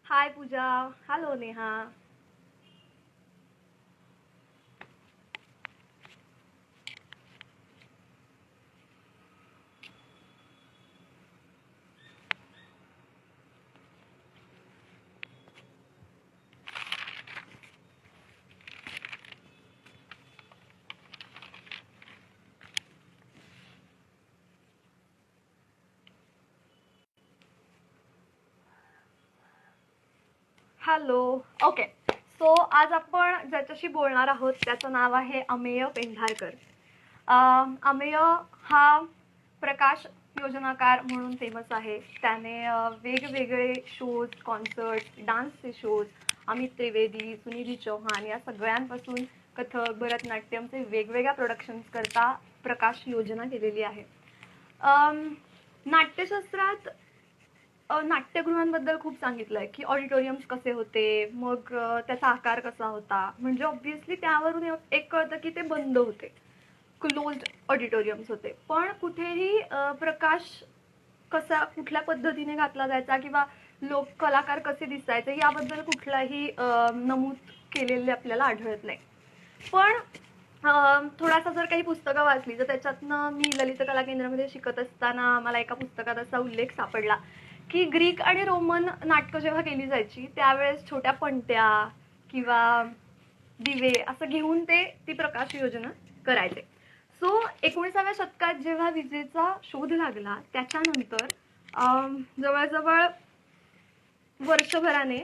हाय Puja. Hello Neha. Hello. Okay. So आज आपण ज्याच्याशी बोलणार आहोत त्याचं नाव आहे अमेय पेंढारकर. अमेय हा प्रकाश योजनाकार म्हणून फेमस आहे. त्याने वेगवेगळे शोज, कॉन्सर्ट, डान्सचे शोज, अमित त्रिवेदी, सुनिधी चौहान या सगळ्यांपासून कथक, भरतनाट्यमचे वेगवेगळ्या प्रोडक्शन्स करता प्रकाश योजना केलेली आहे. नाट्यशास्त्रात नाट्यगृहांबद्दल खूप सांगितलंय की ऑडिटोरियम्स कसे होते, मग त्याचा आकार कसा होता. म्हणजे ऑब्व्हियसली त्यावरून एक कळतं की ते बंद होते, क्लोज्ड ऑडिटोरियम्स होते. पण कुठेही प्रकाश कुठल्या पद्धतीने घातला जायचा किंवा लोक कलाकार कसे दिसायचे याबद्दल कुठलाही नमूद केलेले आपल्याला आढळत नाही. पण थोडासा जर काही पुस्तकं वाचली तर त्याच्यातनं मी ललित कला केंद्रामध्ये शिकत असताना मला एका पुस्तकात असा उल्लेख सापडला की ग्रीक आणि रोमन नाटकं जेव्हा केली जायची त्यावेळेस छोट्या पणत्या किंवा दिवे असं घेऊन ती प्रकाश योजना करायचे. सो 19व्या शतकात जेव्हा विजेचा शोध लागला त्याच्यानंतर जवळजवळ वर्षभराने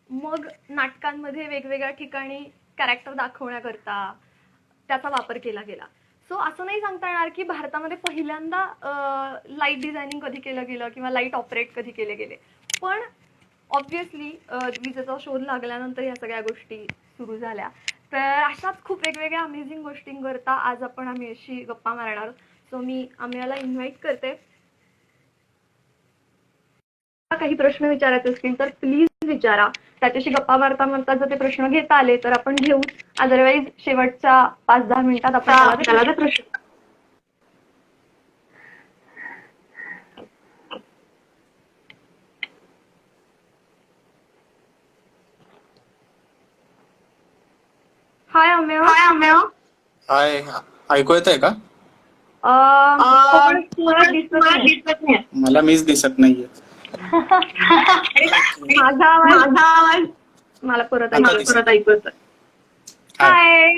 मग नाटकांमध्ये वेगवेगळ्या ठिकाणी कॅरेक्टर दाखवण्याकरता त्याचा वापर केला गेला. सो असं नाही सांगता येणार की भारतामध्ये पहिल्यांदा लाईट डिझायनिंग कधी केलं गेलं किंवा लाईट ऑपरेट कधी केले गेले. पण ऑब्व्हियसली विजेचा शोध लागल्यानंतर ह्या सगळ्या गोष्टी सुरू झाल्या. तर अशाच खूप वेगवेगळ्या अमेझिंग गोष्टींकरता आज आपण अमेयशी गप्पा मारणार. सो मी अमेयाला इन्व्हाइट करते. काही प्रश्न विचारायचे असतील तर प्लीज विचारा. त्याच्याशी गप्पा मारता मारता जर ते प्रश्न घेता आले तर आपण घेऊ. अदरवाईज शेवटच्या 5-10 मिनिटात आपण त्याला ते प्रश्न. हाय अमेय. हाय, ऐकू येतंय का? मला मीच दिसत नाहीये. माझा आवाज मला परत ऐकू येतोय. हाय.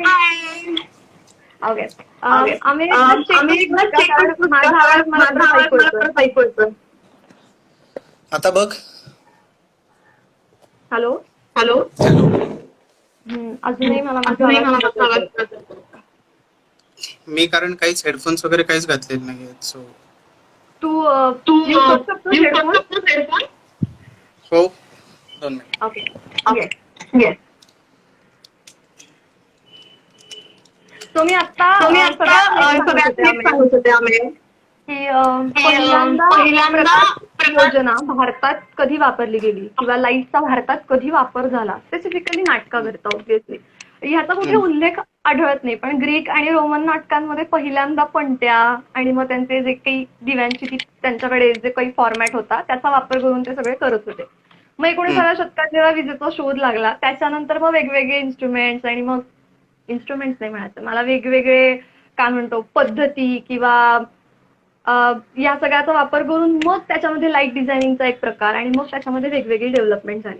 ओके. अमेय माझा आवाज मला ऐकू येतोय. आता बघ. हॅलो. अजूनही मला आवाज. मी कारण काहीच हेडफोन्स वगैरे काहीच घातलेले नाहीये. सो तू हेडफोन. हो, 2 मिनिट. ओके. सो मी आता सांगत होते आम्ही की पहिल्यांदा योजना भारतात कधी वापरली गेली किंवा लाईटचा भारतात कधी वापर झाला स्पेसिफिकली नाटकाकरता. ऑब्व्हियसली ह्याचा कुठे उल्लेख आढळत नाही. पण ग्रीक आणि रोमन नाटकांमध्ये पहिल्यांदा पणत्या आणि मग त्यांचे जे काही दिव्यांची त्यांच्याकडे जे काही फॉर्मॅट होता त्याचा वापर करून ते सगळे करत होते. मग 19व्या शतकात जेव्हा विजेचा शोध लागला त्याच्यानंतर मग वेगवेगळे इन्स्ट्रुमेंट्स आणि मग इन्स्ट्रुमेंट्स नाही म्हणायचं मला, वेगवेगळे काय म्हणतो पद्धती किंवा या सगळ्याचा वापर करून मग त्याच्यामध्ये लाईट डिझायनिंगचा एक प्रकार आणि मग त्याच्यामध्ये वेगवेगळी डेव्हलपमेंट झाली.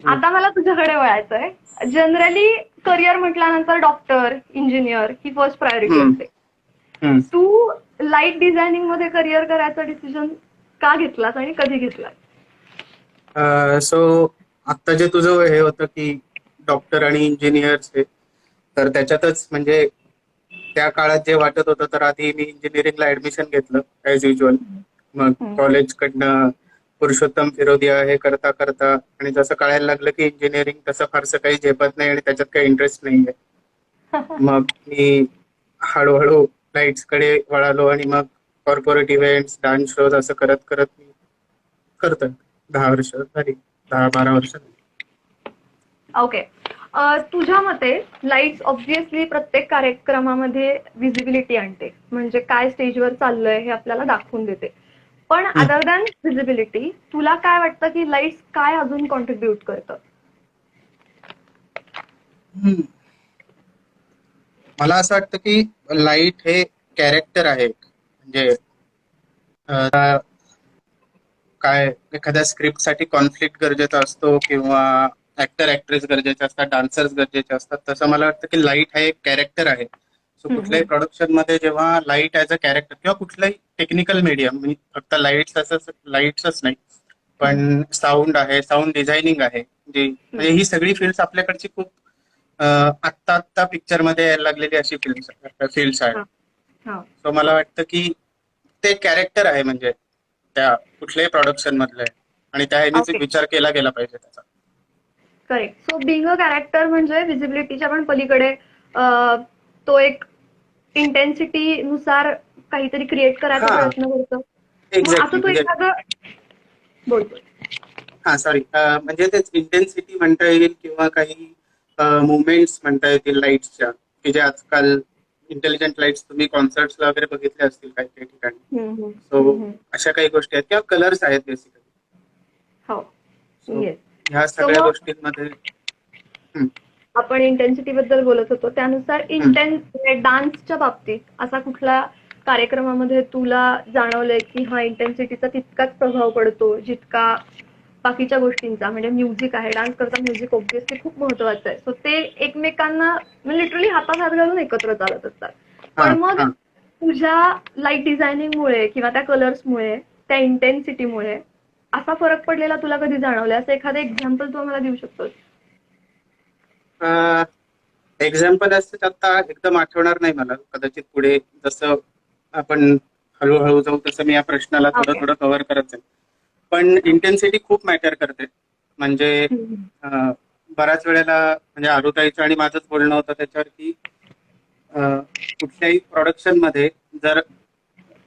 आता मला तुझ्याकडे वळायचंय. जनरली करिअर म्हटल्यानंतर डॉक्टर, इंजिनियर ही फर्स्ट प्रायोरिटी असते. तू लाईट डिझायनिंग मध्ये करिअर करायचं डिसिजन का घेतलास आणि कधी घेतलास? सो आता जे तुझं हे होतं की डॉक्टर आणि इंजिनियर्स तर त्याच्यातच म्हणजे त्या काळात जे वाटत होतं तर आधी मी इंजिनिअरिंगला ऍडमिशन घेतलं ऍज युज्युअल. मग कॉलेजकडनं पुरुषोत्तम फिरोदिया हे करता करता आणि जसं कळायला लागलं की इंजिनिअरिंग तसं फारसं काही झेपत नाही आणि त्याच्यात काही इंटरेस्ट नाहीये. मग मी हळूहळू लाईट्स कडे वळालो आणि मग कॉर्पोरेट इव्हेंट्स, डान्स शोज असं करत करत मी करतोय. 10 वर्ष झाली, 10-12 वर्ष. ओके. तुझ्या मते लाईट्स ऑब्व्हियसली प्रत्येक कार्यक्रमामध्ये विजिबिलिटी आणते, म्हणजे काय स्टेजवर चाललंय हे आपल्याला दाखवून देते. पण अदर दॅन व्हिजिबिलिटी तुला काय वाटतं की लाईट्स काय अजून कॉन्ट्रीब्युट करतं? हम्म. मला असं वाटतं की लाईट हे कॅरेक्टर आहे म्हणजे काय एखाद्या स्क्रिप्ट साठी कॉन्फ्लिक्ट गरजेचा असतो किंवा ऍक्टर ऍक्ट्रेस गरजेचे असतात, डान्सर्स गरजेचे असतात, तसं मला वाटतं की लाईट हा एक कॅरेक्टर आहे. सो कुठल्याही प्रोडक्शन मध्ये जेव्हा लाईट ऍज अ कॅरेक्टर किंवा कुठलाही टेक्निकल मीडियम म्हणजे फक्त लाईट्सच नाही पण साऊंड आहे, साऊंड डिझायनिंग आहे, म्हणजे ही सगळी फील्ड आपल्याकडची खूप आत्ता आत्ता पिक्चर मध्ये यायला लागलेली अशी फील्ड्स आहेत. सो मला वाटतं की ते कॅरेक्टर आहे म्हणजे त्या कुठल्याही प्रोडक्शन मधलं आहे आणि त्या ह्यानेच विचार केला गेला पाहिजे त्याचा. Correct. So being a character म्हणजे व्हिजिबिलिटीच्या पण पलीकडे तो एक इंटेन्सिटी नुसार काहीतरी क्रिएट करायचा प्रयत्न करतो. असं तो एखादं बोलतो. हा सॉरी म्हणजे तेच इंटेन्सिटी म्हणता येईल किंवा काही मुवमेंट्स म्हणता येतील लाईट्सच्या की जे आजकाल इंटेलिजंट लाईट्स तुम्ही कॉन्सर्ट्सला वगैरे बघितले असतील काही काही ठिकाणी. सो अशा काही गोष्टी आहेत किंवा कलर्स आहेत बेसिकली. हो. ह्या सगळ्या गोष्टींमध्ये आपण इंटेन्सिटी बद्दल बोलत होतो त्यानुसार डान्सच्या बाबतीत असा कुठला कार्यक्रमामध्ये तुला जाणवलंय की हा इंटेन्सिटीचा तितकाच प्रभाव पडतो जितका बाकीच्या गोष्टींचा? म्हणजे म्युझिक आहे, डान्स करता म्युझिक ऑब्व्हियसली खूप महत्वाचं आहे. सो ते एकमेकांना म्हणजे लिटरली हातात हात घालून एकत्र चालत असतात. पण मग तुझ्या लाईट डिझायनिंगमुळे किंवा त्या कलर्समुळे, त्या इंटेन्सिटीमुळे असा फरक पडलेला तुला कधी जाणवलाय? असं एखादं एक्झाम्पल तू आम्हाला देऊ शकतोस? एक्झाम्पल असतं आता एकदम आठवणार नाही मला, कदाचित पुढे जसं आपण हळूहळू जाऊ तसं मी या प्रश्नाला थोडं थोडं कव्हर करत जाईल. पण इंटेन्सिटी खूप मॅटर करते. म्हणजे बऱ्याच वेळेला म्हणजे आरुताईचं आणि माझंच बोलणं होतं त्याच्यावर की कुठल्याही प्रोडक्शन मध्ये जर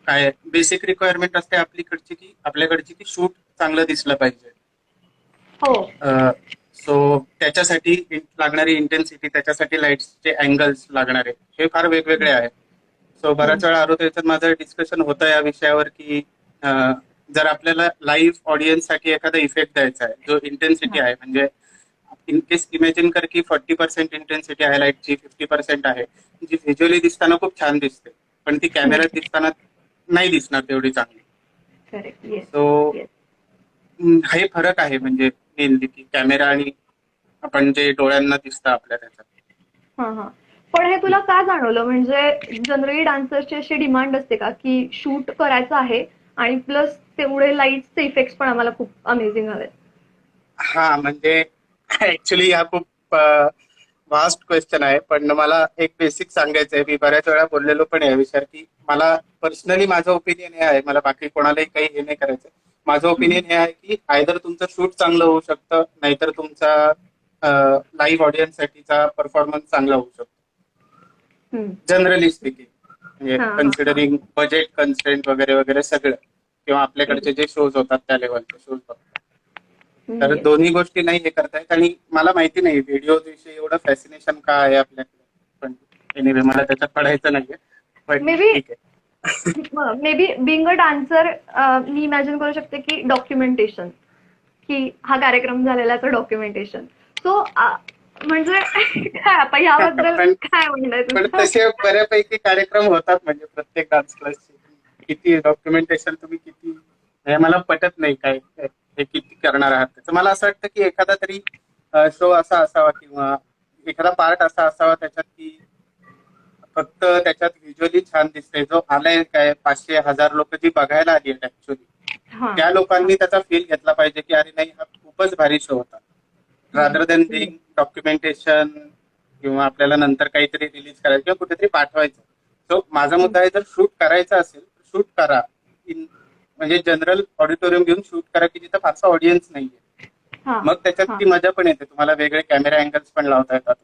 काय बेसिक रिक्वायरमेंट असते आपल्याकडची की शूट चांगलं दिसलं पाहिजे. सो त्याच्यासाठी लागणारी इंटेन्सिटी, त्याच्यासाठी लाईट्सचे अँगल्स लागणारे हे फार वेगवेगळे आहेत. सो बऱ्याच वेळा आरोग्याचं माझं डिस्कशन होतं या विषयावर की जर आपल्याला लाईव्ह ऑडियन्ससाठी एखादा इफेक्ट द्यायचा आहे जो इंटेन्सिटी आहे, म्हणजे इन केस इमॅजिन कर की 40% इंटेन्सिटी आहे लाईटची, 50% आहे जी व्हिज्युअली दिसताना खूप छान दिसते पण ती कॅमेऱ्यात दिसताना नाही दिसणार तेवढी चांगली. सो हे फरक आहे म्हणजे मेनली की कॅमेरा आणि आपण जे डोळ्यांना दिसतं आपल्या त्याच्यात. पण हे तुला का जाणवलं? म्हणजे जनरली डान्सर्सची अशी डिमांड असते का की शूट करायचं आहे आणि प्लस तेवढे लाईट्सचे इफेक्ट्स पण आम्हाला खूप अमेझिंग हवे? हा म्हणजे ऍक्च्युली हा खूप वास्ट क्वेश्चन आहे पण मला एक बेसिक सांगायचं आहे. मी बऱ्याच वेळा बोललेलो पण या विषयावर की मला पर्सनली माझं ओपिनियन हे आहे, मला बाकी कोणालाही काही हे नाही करायचं. माझं ओपिनियन हे आहे की आयदर तुमचं शूट चांगलं होऊ शकतं नाहीतर तुमचा लाईव्ह ऑडियन्स साठीचा परफॉर्मन्स चांगला होऊ शकतो जनरली स्पीकिंग, म्हणजे कन्सिडरिंग बजेट कन्स्ट्रेंट वगैरे वगैरे सगळं किंवा आपल्याकडचे जे शोज होतात त्या लेवलचे शोज बघतात. तर दोन्ही गोष्टी नाही हे करतायत आणि मला माहिती नाही व्हिडिओ विषयी एवढं फॅसिनेशन का आहे आपल्याकडे, पण एनिवे मला त्याच्यात पडायचं नाहीये. पण ठीक आहे. May be being a dancer me imagine करू शकते की डॉक्युमेंटेशन, की हा कार्यक्रम झालेला तर डॉक्युमेंटेशन. सो म्हणजे काय आता याबद्दल काय म्हणायचं? पण तसे बऱ्यापैकी कार्यक्रम होतात म्हणजे प्रत्येक डान्स क्लासचे. किती डॉक्युमेंटेशन तुम्ही किती, हे मला पटत नाही काय हे किती करणार आहात त्याचं. मला असं वाटतं की एखादा तरी शो असा असावा किंवा एखादा पार्ट असा असावा त्याच्यात की फक्त त्याच्यात व्हिज्युअली छान दिसते, जो आलाय काय 500,000 लोक जी बघायला आली आहेत ऍक्च्युअली त्या लोकांनी त्याचा फील घेतला पाहिजे की अरे नाही हा खूपच भारी शो होता, रादर दॅन बिंग डॉक्युमेंटेशन किंवा आपल्याला नंतर काहीतरी रिलीज करायचं किंवा कुठेतरी पाठवायचं. सो माझा मुद्दा आहे जर शूट करायचं असेल तर शूट करा, म्हणजे जनरल ऑडिटोरियम घेऊन शूट करा की जिथं फारसा ऑडियन्स नाहीये. मग त्याच्यात ती मजा पण येते, तुम्हाला वेगळे कॅमेरा अँगल्स पण लावता येतात.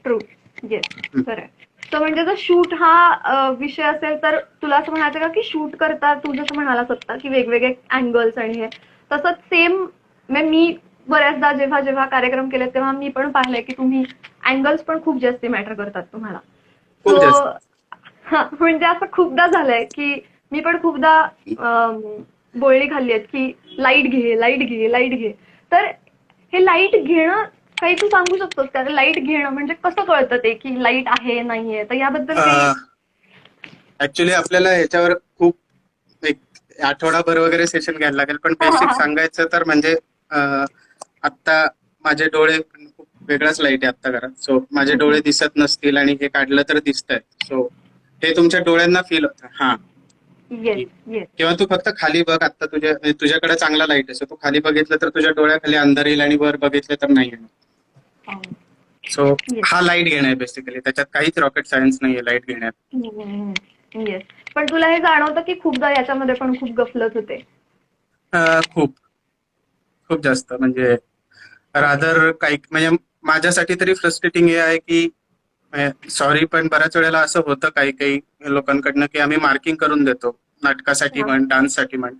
ट्रू, येस, खरं. तर म्हणजे जर शूट हा विषय असेल तर तुला असं म्हणायचं का की शूट करता तू जसं म्हणालास आता की वेगवेगळे अँगल्स आणि हे तसंच सेम मी बऱ्याचदा जेव्हा जेव्हा कार्यक्रम केले तेव्हा मी पण पाहिलंय की तुम्ही अँगल्स पण खूप जास्त मॅटर करतात तुम्हाला. सो म्हणजे असं खूपदा झालंय की मी पण खूपदा गोळी खाल्ली आहेत की लाईट घे, लाईट घे, लाईट घे. तर हे लाईट घेणं काही तू सांगू शकतोस का? लाईट घेणं म्हणजे कसं कळतं ते की लाईट आहे नाहीये? तर याबद्दल काही. ऍक्च्युली आपल्याला याच्यावर खूप एक आठवडाभर वगैरे सेशन घ्यायला लागेल, पण बेसिक सांगायचं तर म्हणजे आता माझे डोळे खूप वेगळाच लाईट आहे आता घरात. सो माझे डोळे दिसत नसतील आणि हे काढलं तर दिसतंय. सो हे तुमच्या डोळ्यांना फील होतं. हा, येस येस. किंवा तू फक्त खाली बघ. आता तुझ्याकडे चांगला लाईट आहे, तू खाली बघितलं तर तुझ्या डोळ्याखाली अंधार येईल आणि वर बघितलं तर नाही येणार. सो हा लाईट घेणं आहे बेसिकली. त्याच्यात काहीच रॉकेट सायन्स नाहीये लाईट घेण्यात. येस. पण तुला हे जाणवतं की खूपदा याच्यामध्ये पण खूप गफलत होते? खूप खूप जास्त. म्हणजे रादर काही म्हणजे माझ्यासाठी तरी फ्रस्ट्रेटिंग हे आहे की सॉरी, पण बऱ्याच वेळेला असं होतं काही काही लोकांकडनं की आम्ही मार्किंग करून देतो नाटकासाठी म्हण, डान्ससाठी म्हण,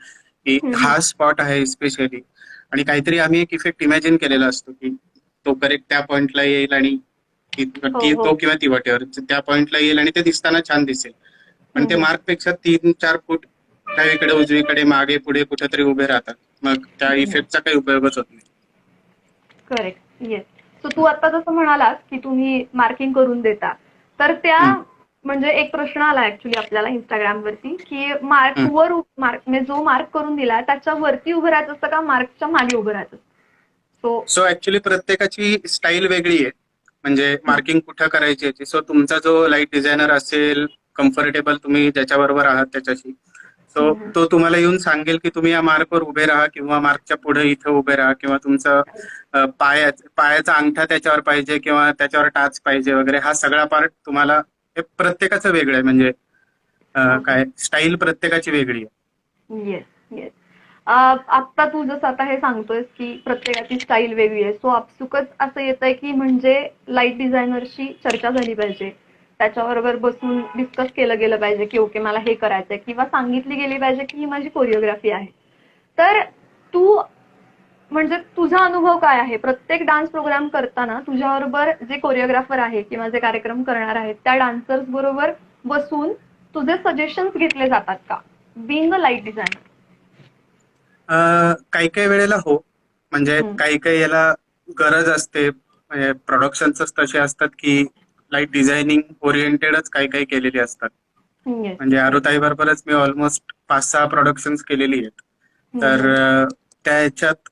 की हा स्पॉट आहे स्पेशली, आणि काहीतरी आम्ही एक इफेक्ट इमॅजिन केलेला असतो की तो करेक्ट त्या पॉइंटला येईल आणि तो किंवा ती वाटेवर त्या पॉइंटला येईल आणि ते दिसताना छान दिसेल. पण ते मार्क पेक्षा 3-4 फूट डावीकडे, उजवीकडे, मागे पुढे कुठेतरी उभे राहतात. मग त्या इफेक्टचा काही उपयोगच होत नाही. करेक्ट. येस. सो तू आता जसं म्हणालास की तुम्ही मार्किंग करून देता, तर त्या म्हणजे एक प्रश्न आला ऍक्च्युली आपल्याला इंस्टाग्राम वरती की मार्कवर म्हणजे जो मार्क करून दिला त्याच्या वरती उभं राहायचं असतं का मार्कच्या मागे उभं राहायचं? सो ऍक्च्युली प्रत्येकाची स्टाईल वेगळी आहे. म्हणजे मार्किंग कुठं करायची याची. सो तुमचा जो लाईट डिझायनर असेल, कम्फर्टेबल तुम्ही ज्याच्याबरोबर आहात त्याच्याशी, सो तो तुम्हाला येऊन सांगेल की तुम्ही या मार्कवर उभे राहा किंवा मार्कच्या पुढे इथं उभे राहा, किंवा तुमचं पायाचा अंगठा त्याच्यावर पाहिजे किंवा त्याच्यावर टाच पाहिजे वगैरे. हा सगळा पार्ट तुम्हाला, हे प्रत्येकाचं वेगळं आहे. म्हणजे काय स्टाईल प्रत्येकाची वेगळी आहे. Yes yes. आता तू जसं आता हे सांगतोयस की प्रत्येकाची स्टाईल वेगळी आहे, सो आपसुकच असं येत आहे की म्हणजे लाईट डिझायनरशी चर्चा झाली पाहिजे, त्याच्याबरोबर बसून डिस्कस केलं गेलं पाहिजे की ओके मला हे करायचंय, किंवा सांगितली गेली पाहिजे की ही माझी कोरिओग्राफी आहे. तर तू म्हणजे तुझा अनुभव काय आहे? प्रत्येक डान्स प्रोग्राम करताना तुझ्याबरोबर जे कोरिओग्राफर आहे किंवा जे कार्यक्रम करणार आहेत त्या डान्सर्स बरोबर बसून तुझे सजेशन्स घेतले जातात का, बिंग अ लाईट डिझायनर? काही काही वेळेला हो. म्हणजे काही काही याला गरज असते. म्हणजे प्रोडक्शन्स तसे असतात की लाईट डिझायनिंग ओरिएंटेडच काही काही केलेली असतात. म्हणजे आरुताई बरोबरच मी ऑलमोस्ट 5-6 प्रोडक्शन्स केलेली आहेत. तर त्या ह्याच्यात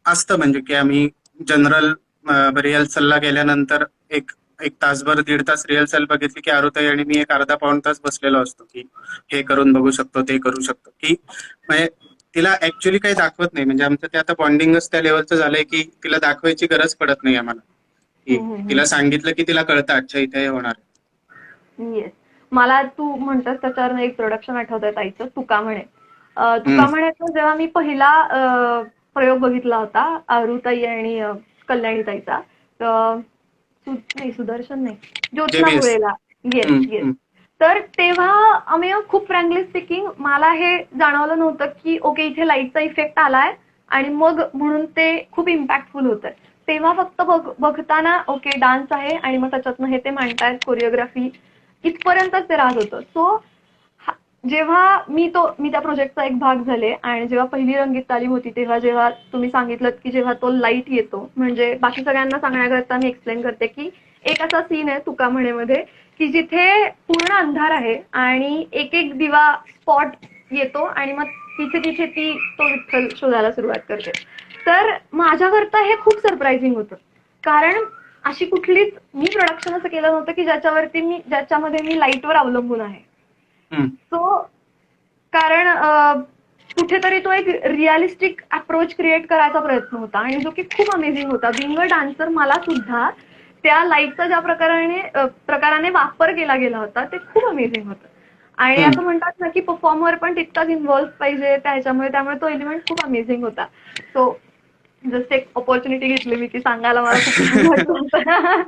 असतं म्हणजे की आम्ही जनरल रिहर्सलला गेल्यानंतर एक एक तासभर 1.5 तास रिहर्सल बघितली की आरुताई आणि मी एक अर्धा पाऊण तास बसलेलो असतो की हे करून बघू शकतो, ते करू शकतो. की म्हणजे तिला ऍक्च्युली काही दाखवत नाही. म्हणजे आमचं ते आता बॉन्डिंगच त्या लेवलचं झालंय की तिला दाखवायची गरज पडत नाही आम्हाला. की तिला सांगितलं की तिला कळतं अच्छा इथे हे होणार. येस. मला तू म्हणतोस त्याच्यावर एक प्रोडक्शन आठवतंय ताईचं, तुका म्हणे. तुका म्हणेचं जेव्हा मी पहिला प्रयोग बघितला होता आरुताई आणि कल्याणी ताईचा, नाही सुदर्शन नाही, ज्योत्ना मुळेला. Yes yes. तर तेव्हा आम्ही खूप फ्रँकली स्पीकिंग मला हे जाणवलं नव्हतं की ओके इथे लाईटचा इफेक्ट आलाय आणि मग म्हणून ते खूप इम्पॅक्टफुल होतं. तेव्हा फक्त बघताना ओके डान्स आहे आणि मग त्याच्यातनं हे ते मांडतायत कोरिओग्राफी, इथपर्यंतच ते राहत होतं. सो जेव्हा मी त्या प्रोजेक्टचा एक भाग झाले आणि जेव्हा पहिली रंगीत तालीम होती तेव्हा जेव्हा तुम्ही सांगितलं की जेव्हा तो लाईट येतो, म्हणजे बाकी सगळ्यांना सांगण्याकरता मी एक्सप्लेन करते की एक असा सीन आहे तुका म्हणेमध्ये की जिथे पूर्ण अंधार आहे आणि एक एक दिवा स्पॉट येतो आणि मग तिथे तिथे ती तो विठ्ठल शोधायला सुरुवात करते. तर माझ्याकरता हे खूप सरप्राइझिंग होतं, कारण अशी कुठलीच मी प्रोडक्शन असं केलं नव्हतं की ज्याच्यामध्ये मी लाईटवर अवलंबून आहे. सो कारण कुठेतरी तो एक रिअलिस्टिक अप्रोच क्रिएट करायचा प्रयत्न होता आणि जो की खूप अमेझिंग होता. बिंग अ डान्सर मला सुद्धा त्या लाईटचा ज्या प्रकाराने वापर केला गेला होता ते खूप अमेझिंग होतं. आणि असं म्हणतात ना की परफॉर्मर पण तितकाच इन्व्हॉल्व पाहिजे त्यामुळे तो एलिमेंट खूप अमेझिंग होता. सो जस्ट एक ऑपॉर्च्युनिटी घेतली मी ती सांगायला, मला खूप छान वाटलं होतं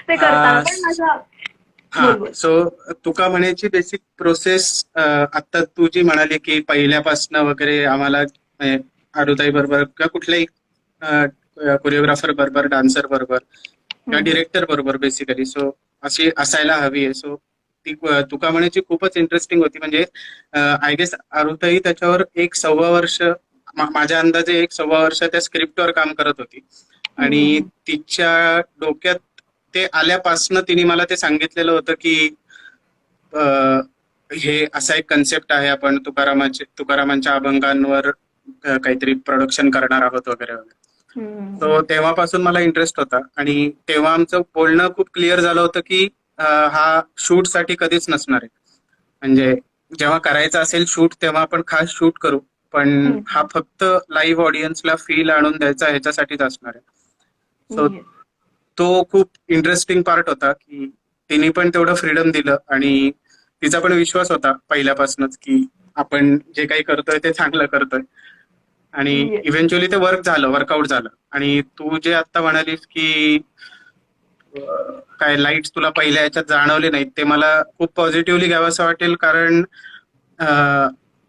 ते करताना. पण माझा सो तुका म्हणायची बेसिक प्रोसेस आता तू जी म्हणाली की पहिल्यापासनं वगैरे आम्हाला आरुताई बरोबर किंवा कुठल्याही कोरिओग्राफर बरोबर, डान्सर बरोबर किंवा डिरेक्टर बरोबर बेसिकली, सो अशी असायला हवी आहे. सो ती तुका म्हणायची खूपच इंटरेस्टिंग होती. म्हणजे आय गेस आरुताई त्याच्यावर 1.25 वर्ष, माझ्या अंदाजे 1.25 वर्ष त्या स्क्रिप्टवर काम करत होती. आणि तिच्या डोक्यात ते आल्यापासनं तिने मला ते सांगितलेलं होतं की हे असा एक कन्सेप्ट आहे, आपण तुकारामांच्या अभंगांवर काहीतरी प्रोडक्शन करणार आहोत वगैरे वगैरे. तो तेव्हापासून मला इंटरेस्ट होता आणि तेव्हा आमचं बोलणं खूप क्लिअर झालं होतं की हा शूट साठी कधीच नसणार आहे. म्हणजे जेव्हा करायचं असेल शूट तेव्हा आपण खास शूट करू, पण हा फक्त लाईव्ह ऑडियन्सला फील आणून द्यायचा ह्याच्यासाठीच असणार आहे. सो तो खूप इंटरेस्टिंग पार्ट होता की तिने पण तेवढं फ्रीडम दिलं आणि तिचा पण विश्वास होता पहिल्यापासूनच की आपण जे काही करतोय ते चांगलं करतोय. आणि इव्हेंच्युअली ते वर्कआउट झालं. आणि तू जे आता म्हणालीस की काय लाईट्स तुला पहिल्या याच्यात जाणवले नाहीत, ते मला खूप पॉझिटिव्हली घ्यावंसं वाटेल. कारण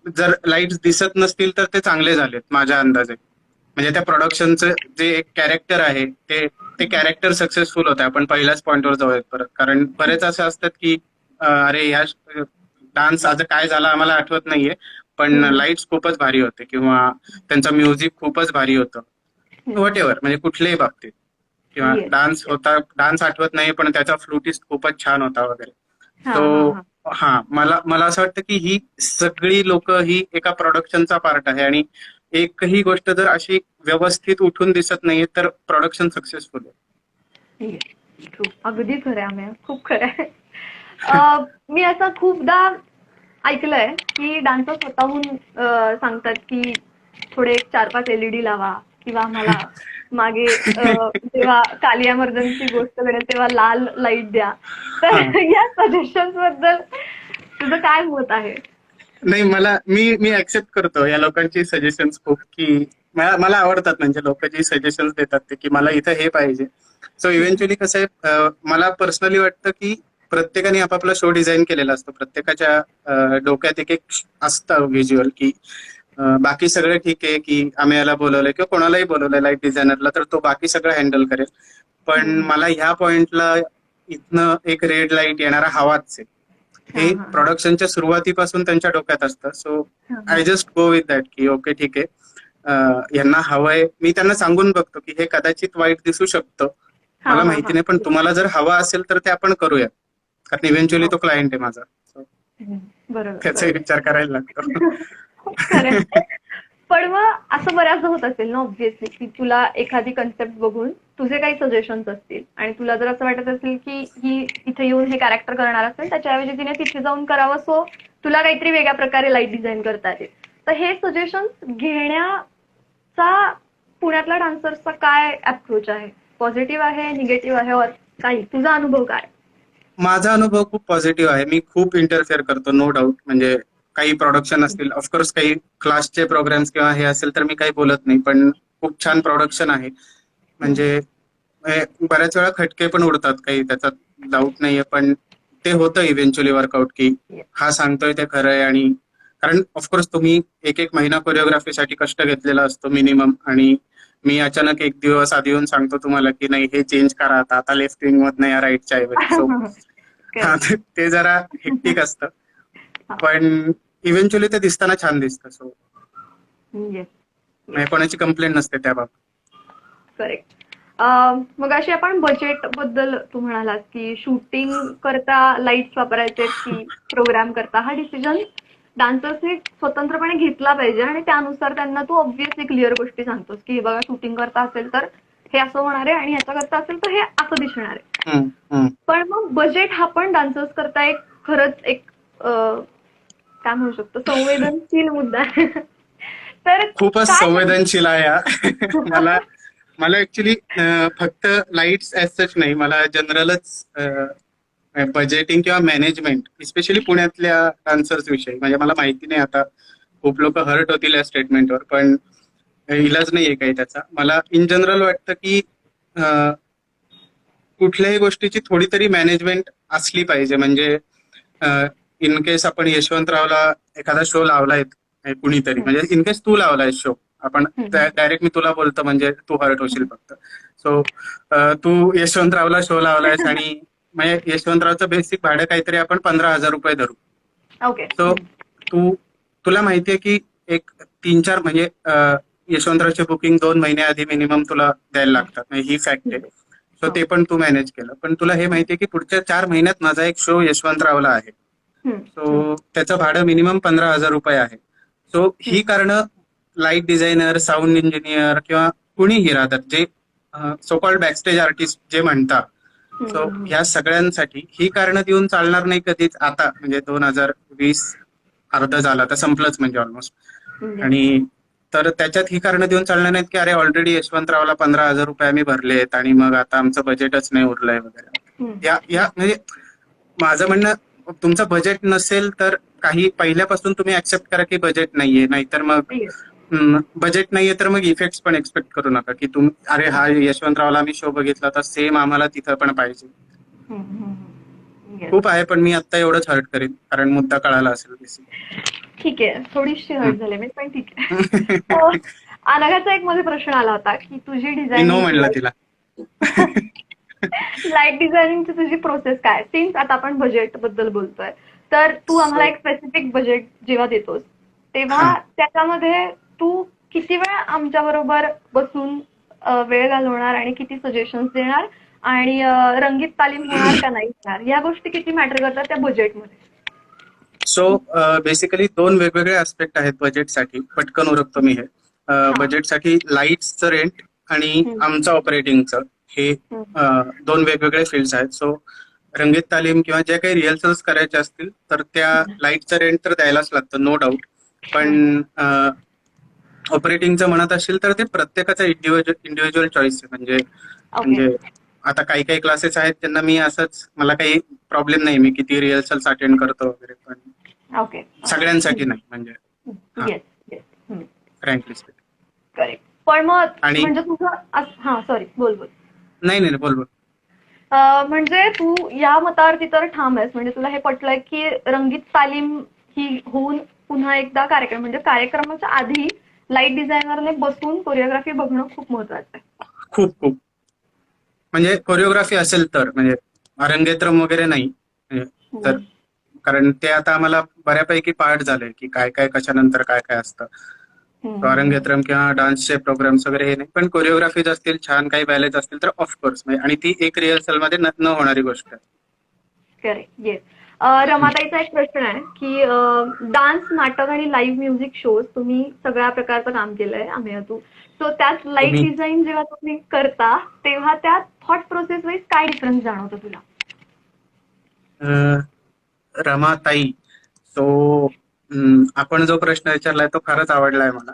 जर लाईट्स दिसत नसतील तर ते चांगले झालेत माझ्या अंदाजे. म्हणजे त्या प्रोडक्शनचं जे एक कॅरेक्टर आहे ते कॅरेक्टर सक्सेसफुल होतं. आपण पहिल्याच पॉइंटवर जाऊयात परत. कारण बरेच असे असतात की अरे या डान्स आज काय झाला आम्हाला आठवत नाहीये, पण लाईट्स खूपच भारी होते किंवा त्यांचं म्युझिक खूपच भारी होतं. व्हॉट एव्हर, म्हणजे कुठल्याही बाबतीत. किंवा डान्स आठवत नाही पण त्याचा फ्लुटिस्ट खूपच छान होता वगैरे. तो मला असं वाटतं की ही सगळी लोक ही एका प्रोडक्शनचा पार्ट आहे आणि एकही गोष्ट जर अशी व्यवस्थित उठून दिसत नाहीये तर प्रोडक्शन सक्सेसफुल आहे. अगदी खरं आहे, खूप खरं आहे. मी असं खूपदा ऐकलंय की डान्सर स्वतःहून सांगतात की थोडे 4-5 LED लावा किंवा मला मागे जेव्हा कालिया मर्दनची गोष्ट करेल तेव्हा लाल लाईट द्या. तर या सजेशन्स बद्दल तुझं काय मत आहे? नाही, मी ऍक्सेप्ट करतो या लोकांची सजेशन्स खूप, की मला आवडतात. म्हणजे लोक जे सजेशन्स देतात ते की मला इथं हे पाहिजे. सो इव्हेंच्युअली कसं आहे, मला पर्सनली वाटतं की प्रत्येकाने आपापला शो डिझाईन केलेला असतो. प्रत्येकाच्या डोक्यात एक एक असतं व्हिज्युअल की बाकी सगळं ठीक आहे की आम्ही याला बोलवलंय किंवा कोणालाही बोलवलंय लाईट डिझायनरला तर तो बाकी सगळं हँडल करेल. पण मला ह्या पॉइंटला इथनं एक रेड लाईट येणारा हवाच आहे. हे प्रोडक्शनच्या सुरुवातीपासून त्यांच्या डोक्यात असतं. So I just go with that की ओके ठीक आहे, यांना हवंय. मी त्यांना सांगून बघतो की हे कदाचित वाईट दिसू शकतं, मला माहिती नाही, पण तुम्हाला जर हवा असेल तर ते आपण करूया. कारण इव्हेंच्युअली तो क्लायंट आहे माझा. त्याचा विचार करायला लागतो. पण मग असं बऱ्याचदा होत असेल ना ऑब्व्हियसली की तुला एखादी कन्सेप्ट बघून तुझे काही सजेशन्स असतील आणि तुला जर असं वाटत असेल की ही इथे येऊन हे कॅरेक्टर करणार असेल त्याच्याऐवजी तिने तिथे जाऊन करावं, सो तुला काहीतरी वेगळ्या प्रकारे लाईट डिझाईन करता येते. तर हे सजेशन्स घेण्याचा पुण्यातल्या डान्सर्सचा काय अप्रोच आहे? पॉझिटिव्ह आहे, निगेटिव्ह आहे, और काही तुझा अनुभव काय? माझा अनुभव खूप पॉझिटिव्ह आहे. मी खूप इंटरफेअर करतो, नो डाऊट. म्हणजे काही प्रोडक्शन असतील, ऑफकोर्स काही क्लासचे प्रोग्राम्स किंवा हे असेल तर मी काही बोलत नाही, पण खूप छान प्रोडक्शन आहे. म्हणजे बऱ्याच वेळा खटके पण उडतात, काही त्याच्यात डाऊट नाहीये, पण ते होतं इव्हेंच्युअली वर्कआउट की हा सांगतोय ते खरं आहे. आणि कारण ऑफकोर्स तुम्ही एक महिना कोरिओग्राफीसाठी कष्ट घेतलेला असतो मिनिमम, आणि मी अचानक एक दिवस आधी येऊन सांगतो तुम्हाला की नाही हे चेंज करा, आता लेफ्ट विंग मधनं या राईटच्या ऐवजी. सो ते जरा हेक्टिक असतं, पण इव्हेंच्युअली ते दिसताना छान दिसतं. सो कोणाची कंप्लेंट नसते त्याबाबत. करेक्ट. मग अशी आपण बजेट बद्दल तू म्हणालास की शूटिंग करता लाईट्स वापरायचे की प्रोग्राम करता, हा डिसिजन डान्सर्सने स्वतंत्रपणे घेतला पाहिजे आणि त्यानुसार त्यांना तू ऑब्व्हियसली क्लिअर गोष्टी सांगतोस की बघा शूटिंग करता असेल तर हे असं होणार आहे आणि ह्याचा करता असेल तर हे असं दिसणार आहे. पण मग बजेट हा पण डान्सर्स करता एक खरंच एक काय म्हणू शकतो संवेदनशील मुद्दा आहे. तर खूपच संवेदनशील आहे. मला ऍक्च्युली फक्त लाईट्स ऍज सच नाही, मला जनरलच बजेटिंग किंवा मॅनेजमेंट, स्पेशली पुण्यातल्या डान्सर्स विषयी, म्हणजे मला माहिती नाही, आता खूप लोक हर्ट होतील या स्टेटमेंटवर, पण इलाज नाहीये काही त्याचा. मला इन जनरल वाटतं की कुठल्याही गोष्टीची थोडी तरी मॅनेजमेंट असली पाहिजे. म्हणजे इन केस आपण यशवंतरावला एखादा शो लावलाय कुणीतरी, म्हणजे इन केस तू लावलाय शो, आपण डायरेक्ट मी तुला बोलतो म्हणजे तू हर्ट होशील फक्त. सो तू यशवंतरावला शो लावलायस आणि म्हणजे यशवंतरावचं बेसिक भाडं काहीतरी आपण 15,000 रुपये धरू. ओके. सो तुला माहितीये की एक 3-4 म्हणजे यशवंतरावचे बुकिंग 2 महिने आधी मिनिमम तुला द्यायला लागतात, म्हणजे ही फॅक्ट आहे. सो ते पण तू मॅनेज केलं. पण तुला हे माहितीये की पुढच्या 4 महिन्यात माझा एक शो यशवंतरावला आहे. सो त्याचं भाडं मिनिमम 15,000 रुपये आहे. सो ही कारणं लाईट डिझायनर, साऊंड इंजिनियर किंवा कुणीही राहतात जे सो कॉल्ड बॅकस्टेज आर्टिस्ट जे म्हणतात, सो ह्या सगळ्यांसाठी ही कारणं देऊन चालणार नाही कधीच. आता म्हणजे 2020 अर्ध झाला, आता संपलंच म्हणजे ऑलमोस्ट. आणि तर त्याच्यात ही कारणं देऊन चालणार नाहीत की अरे ऑलरेडी यशवंतरावला 15,000 रुपये आम्ही भरलेत आणि मग आता आमचं बजेटच नाही उरलंय वगैरे. या म्हणजे माझं म्हणणं, तुमचं बजेट नसेल तर काही पहिल्यापासून तुम्ही ऍक्सेप्ट करा की बजेट नाहीये, नाहीतर मग बजेट नाहीये तर मग इफेक्ट्स पण एक्सपेक्ट करू नका की तुम्ही अरे हा यशवंतरावला आम्ही शो बघितला तर सेम आम्हाला तिथं पण पाहिजे. खूप आहे, पण मी आता एवढंच हर्ट करीन कारण मुद्दा कळाला असेल बेसिक. ठीक आहे, थोडीशी हर्ट झाली मी, पण ठीक आहे. अनघाचा एक मध्ये प्रश्न आला होता की तुझी मी नो डिझायनिंग म्हणलं तिला. लाईट डिझायनिंगची तुझी प्रोसेस काय? सिन्स आता आपण बजेट बद्दल बोलतोय, तर तू आम्हाला एक स्पेसिफिक बजेट जेव्हा देतोस तेव्हा त्याच्यामध्ये तू किती वेळ आमच्या बरोबर बसून वेळ घालवणार आणि किती सजेशन्स देणार आणि रंगीत तालीम होणार का नाही होणार, या गोष्टी किती मॅटर करतात त्या बजेटमध्ये? सो बेसिकली 2 वेगवेगळे ऍस्पेक्ट आहेत बजेटसाठी. पटकन उरकतो मी हे. बजेटसाठी लाईट्सचं रेंट आणि आमचं ऑपरेटिंगचं, हे 2 वेगवेगळे फील्ड्स आहेत. सो रंगीत तालीम किंवा जे काही रिहर्सल्स करायचे असतील तर त्या लाईटचं रेंट तर द्यायलाच लागतं, नो डाऊट. पण ऑपरेटिंगचं म्हणत असेल तर ते प्रत्येकाचा इंडिव्हिज्युअल चॉईस आहे. म्हणजे आता काही क्लासेस आहेत त्यांना मी असंच, मला काही प्रॉब्लेम नाही मी किती रिहर्सल्स अटेंड करतो वगैरे, पण सगळ्यांसाठी नाही म्हणजे फ्रँकली स्पीकिंग. करेक्ट. पण मग म्हणजे तुझं सॉरी बोल. नाही बोल. म्हणजे तू या मतावरती तर ठाम आहेस, म्हणजे तुला हे पटलंय की रंगीत तालीम ही होऊन पुन्हा एकदा कार्यक्रम, म्हणजे कार्यक्रमाच्या आधी लाईट डिझायनरने बसून कोरिओग्राफी बघणं खूप महत्वाचं आहे. खूप म्हणजे कोरिओग्राफी असेल तर, म्हणजे अरंगेत्रम वगैरे नाही तर, कारण ते आता आम्हाला बऱ्यापैकी पार्ट झालंय की काय कशानंतर काय असतं. अरंगेत्रम किंवा डान्सचे प्रोग्राम्स वगैरे हे नाही, पण कोरिओग्राफीज असतील छान, काही बॅलेज असतील तर ऑफकोर्स, आणि ती एक रिहर्सल मध्ये न होणारी गोष्ट आहे. करेक्ट. येस. रमाताईचा एक प्रश्न आहे की डान्स, नाटक आणि लाईव्ह म्युझिक शोज तुम्ही सगळ्या प्रकारचं काम केलंय आम्ही तू, सो त्यात लाईट डिझाईन जेव्हा तुम्ही करता तेव्हा त्या थॉट प्रोसेस वाईज काय डिफरन्स जाणवतो तुला? रमाताई, सो आपण जो प्रश्न विचारलाय तो फारच आवडलाय मला,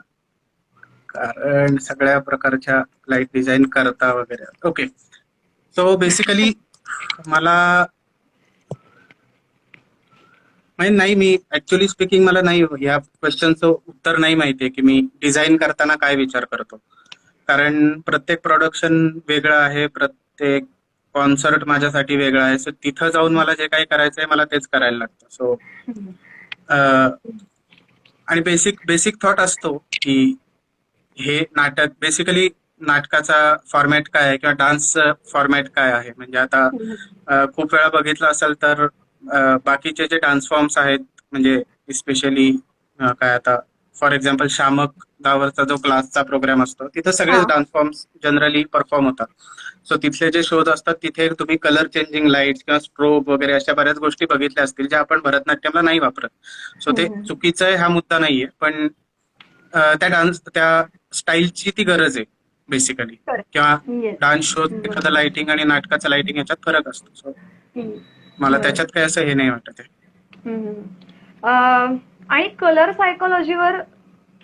कारण सगळ्या प्रकारच्या लाईट डिझाईन करता वगैरे. ओके, सो बेसिकली मला नाही, मी ऍक्च्युअली स्पीकिंग मला नाही या क्वेश्चनचं उत्तर नाही माहितीये की मी डिझाईन करताना काय विचार करतो, कारण प्रत्येक प्रोडक्शन वेगळं आहे, प्रत्येक कॉन्सर्ट माझ्यासाठी वेगळा आहे. सो तिथं जाऊन मला जे काही करायचंय मला तेच करायला लागतं. सो आणि बेसिक थॉट असतो की हे नाटक, बेसिकली नाटकाचा फॉर्मॅट काय आहे किंवा डान्सचं फॉर्मॅट काय आहे. म्हणजे आता खूप वेळा बघितलं असेल तर बाकीचे जे डान्स फॉर्म्स आहेत, म्हणजे स्पेशली काय आता फॉर एक्झाम्पल शामक दावरचा जो क्लासचा प्रोग्राम असतो तिथं सगळेच डान्स फॉर्म्स जनरली परफॉर्म होतात. सो तिथले जे शोज असतात तिथे तुम्ही कलर चेंजिंग लाईट्स किंवा स्ट्रोब वगैरे अशा बऱ्याच गोष्टी बघितल्या असतील ज्या आपण भरतनाट्यमला नाही वापरत. सो ते चुकीचं आहे हा मुद्दा नाहीये, पण त्या स्टाईलची ती गरज आहे बेसिकली, किंवा डान्स शो एखादं लाइटिंग आणि नाटकाचं लाइटिंग याच्यात फरक असतो. सो मला त्याच्यात काही असं हे नाही वाटत आहे. आणि कलर सायकोलॉजीवर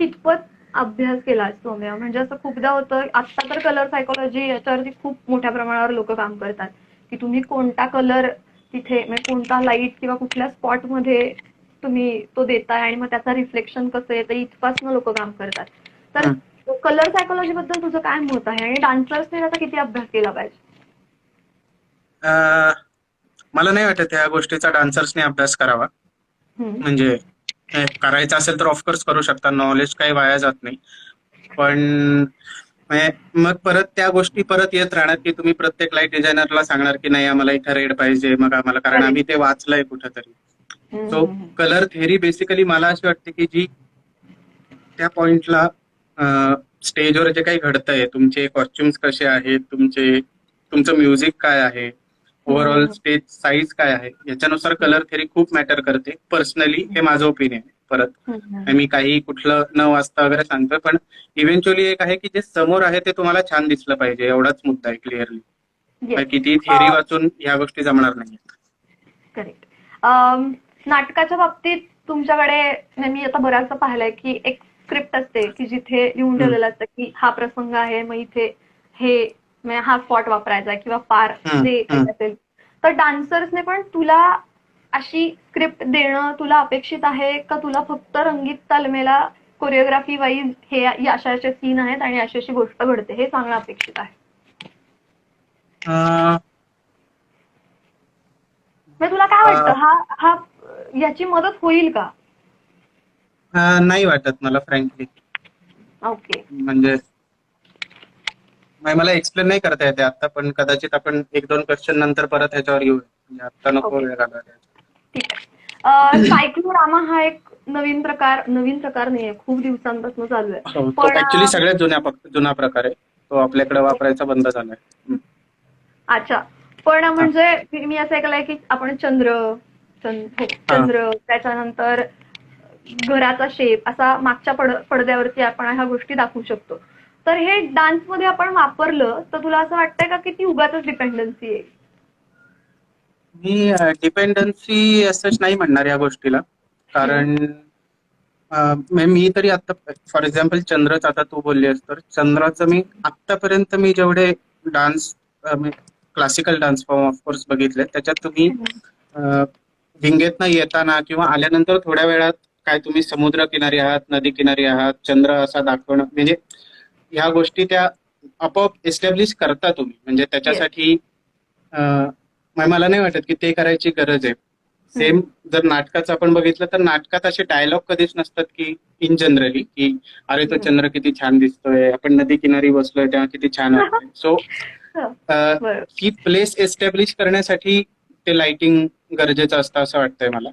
कितपत अभ्यास केला सौम्या? म्हणजे असं खूपदा होतं, आता तर कलर सायकोलॉजी याच्यावरती खूप मोठ्या प्रमाणावर लोक काम करतात की तुम्ही कोणता कलर तिथे, म्हणजे कोणता लाईट किंवा कुठल्या स्पॉट मध्ये तुम्ही तो देताय आणि मग त्याचा रिफ्लेक्शन कसं येतं, इथपासून लोक काम करतात. तर कलर सायकोलॉजी बद्दल तुझं काय मत आहे आणि डान्सर्सने त्याचा किती अभ्यास केला पाहिजे? मला नाही वाटत ह्या गोष्टीचा डान्सर्सने अभ्यास करावा. म्हणजे करायचं असेल तर ऑफकोर्स करू शकता, नॉलेज काही वाया जात नाही. पण मग परत त्या गोष्टी परत येत राहणार की तुम्ही प्रत्येक लाईट डिझायनरला सांगणार की नाही आम्हाला इथं रेड पाहिजे, मग आम्हाला, कारण आम्ही ते वाचलंय कुठंतरी. सो कलर थेअरी बेसिकली मला अशी वाटते की जी त्या पॉइंटला स्टेजवर जे काही घडतंय, तुमचे कॉस्ट्युम्स कसे आहेत, तुमचं म्युझिक काय आहे, ओव्हरऑल स्टेज साईज काय आहे, याच्यानुसार कलर थेअरी खूप मॅटर करते. पर्सनली हे माझं ओपिनियन आहे. परत मी काही कुठलं न वाचता वगैरे सांगतोय, पण इव्हेंच्युअली एक आहे की जे समोर आहे ते तुम्हाला छान दिसलं पाहिजे, एवढाच मुद्दा आहे क्लिअरली. किती थेअरी वाचून ह्या गोष्टी जमणार नाहीत. करेक्ट. नाटकाच्या बाबतीत तुमच्याकडे मी आता बऱ्याचदा पाहिलंय की एक स्क्रिप्ट असते की जिथे लिहून ठेवलेलं असतं की हा प्रसंग आहे, मग इथे हे हा स्पॉट वापरायचा किंवा पार जे काही असेल. तर डान्सर्सने पण तुला अशी स्क्रिप्ट देणं तुला अपेक्षित आहे का, तुला फक्त रंगीत तालमेला कोरिओग्राफी वाईज हे अशा असे सीन आहेत आणि अशी अशी गोष्ट घडते हे सांगणं अपेक्षित आहे? मग तुला काय वाटतं, हा याची मदत होईल का? नाही वाटत मला फ्रँकली. ओके. म्हणजे मला एक्सप्लेन नाही करता येते आता, पण कदाचित आपण 1-2 क्वेश्चन नंतर परत ह्याच्यावर येऊ. म्हणजे आता नको वेळ घालवायला. ठीक आहे. सायक्लोरामा हा एक नवीन प्रकार नाहीये, खूप दिवसांपासून चालू आहे. पण ऍक्च्युली सगळ्यात जुना प्रकार आहे, तो आपल्याकडे वापरायचा बंद झालाय. अच्छा. पण म्हणजे मी असं ऐकलंय की आपण चंद्र, त्याच्यानंतर घराचा शेप असा मागच्या पडद्यावरती आपण ह्या गोष्टी दाखवू शकतो. तर हे डान्स मध्ये आपण वापरलं तर तुला असं वाटतंय का की ती उगाचच डिपेंडन्सी आहे? मी डिपेंडन्सी असंच नाही म्हणणार या गोष्टीला, कारण मी तरी आता फॉर एक्झाम्पल चंद्रच आता तू बोललीस, तर चंद्राचं मी आतापर्यंत जेवढे dance classical dance form of course बघितले, त्याच्यात तुम्ही भिंगेतनं येताना किंवा आल्यानंतर थोड्या वेळात काय तुम्ही समुद्र किनारी आहात, नदी किनारी आहात, चंद्र असा दाखवणं, म्हणजे ह्या गोष्टी त्या आपोआप एस्टॅब्लिश करता तुम्ही. म्हणजे त्याच्यासाठी मला नाही वाटत की ते करायची गरज आहे. सेम जर नाटकाचं आपण बघितलं तर नाटकात असे डायलॉग कधीच नसतात की इन जनरली की अरे तो चंद्र किती छान दिसतोय, आपण नदी किनारी बसलोय तेव्हा किती छान वाटतंय. सो ही प्लेस एस्टॅब्लिश करण्यासाठी ते लाइटिंग गरजेचं असतं असं वाटतंय मला.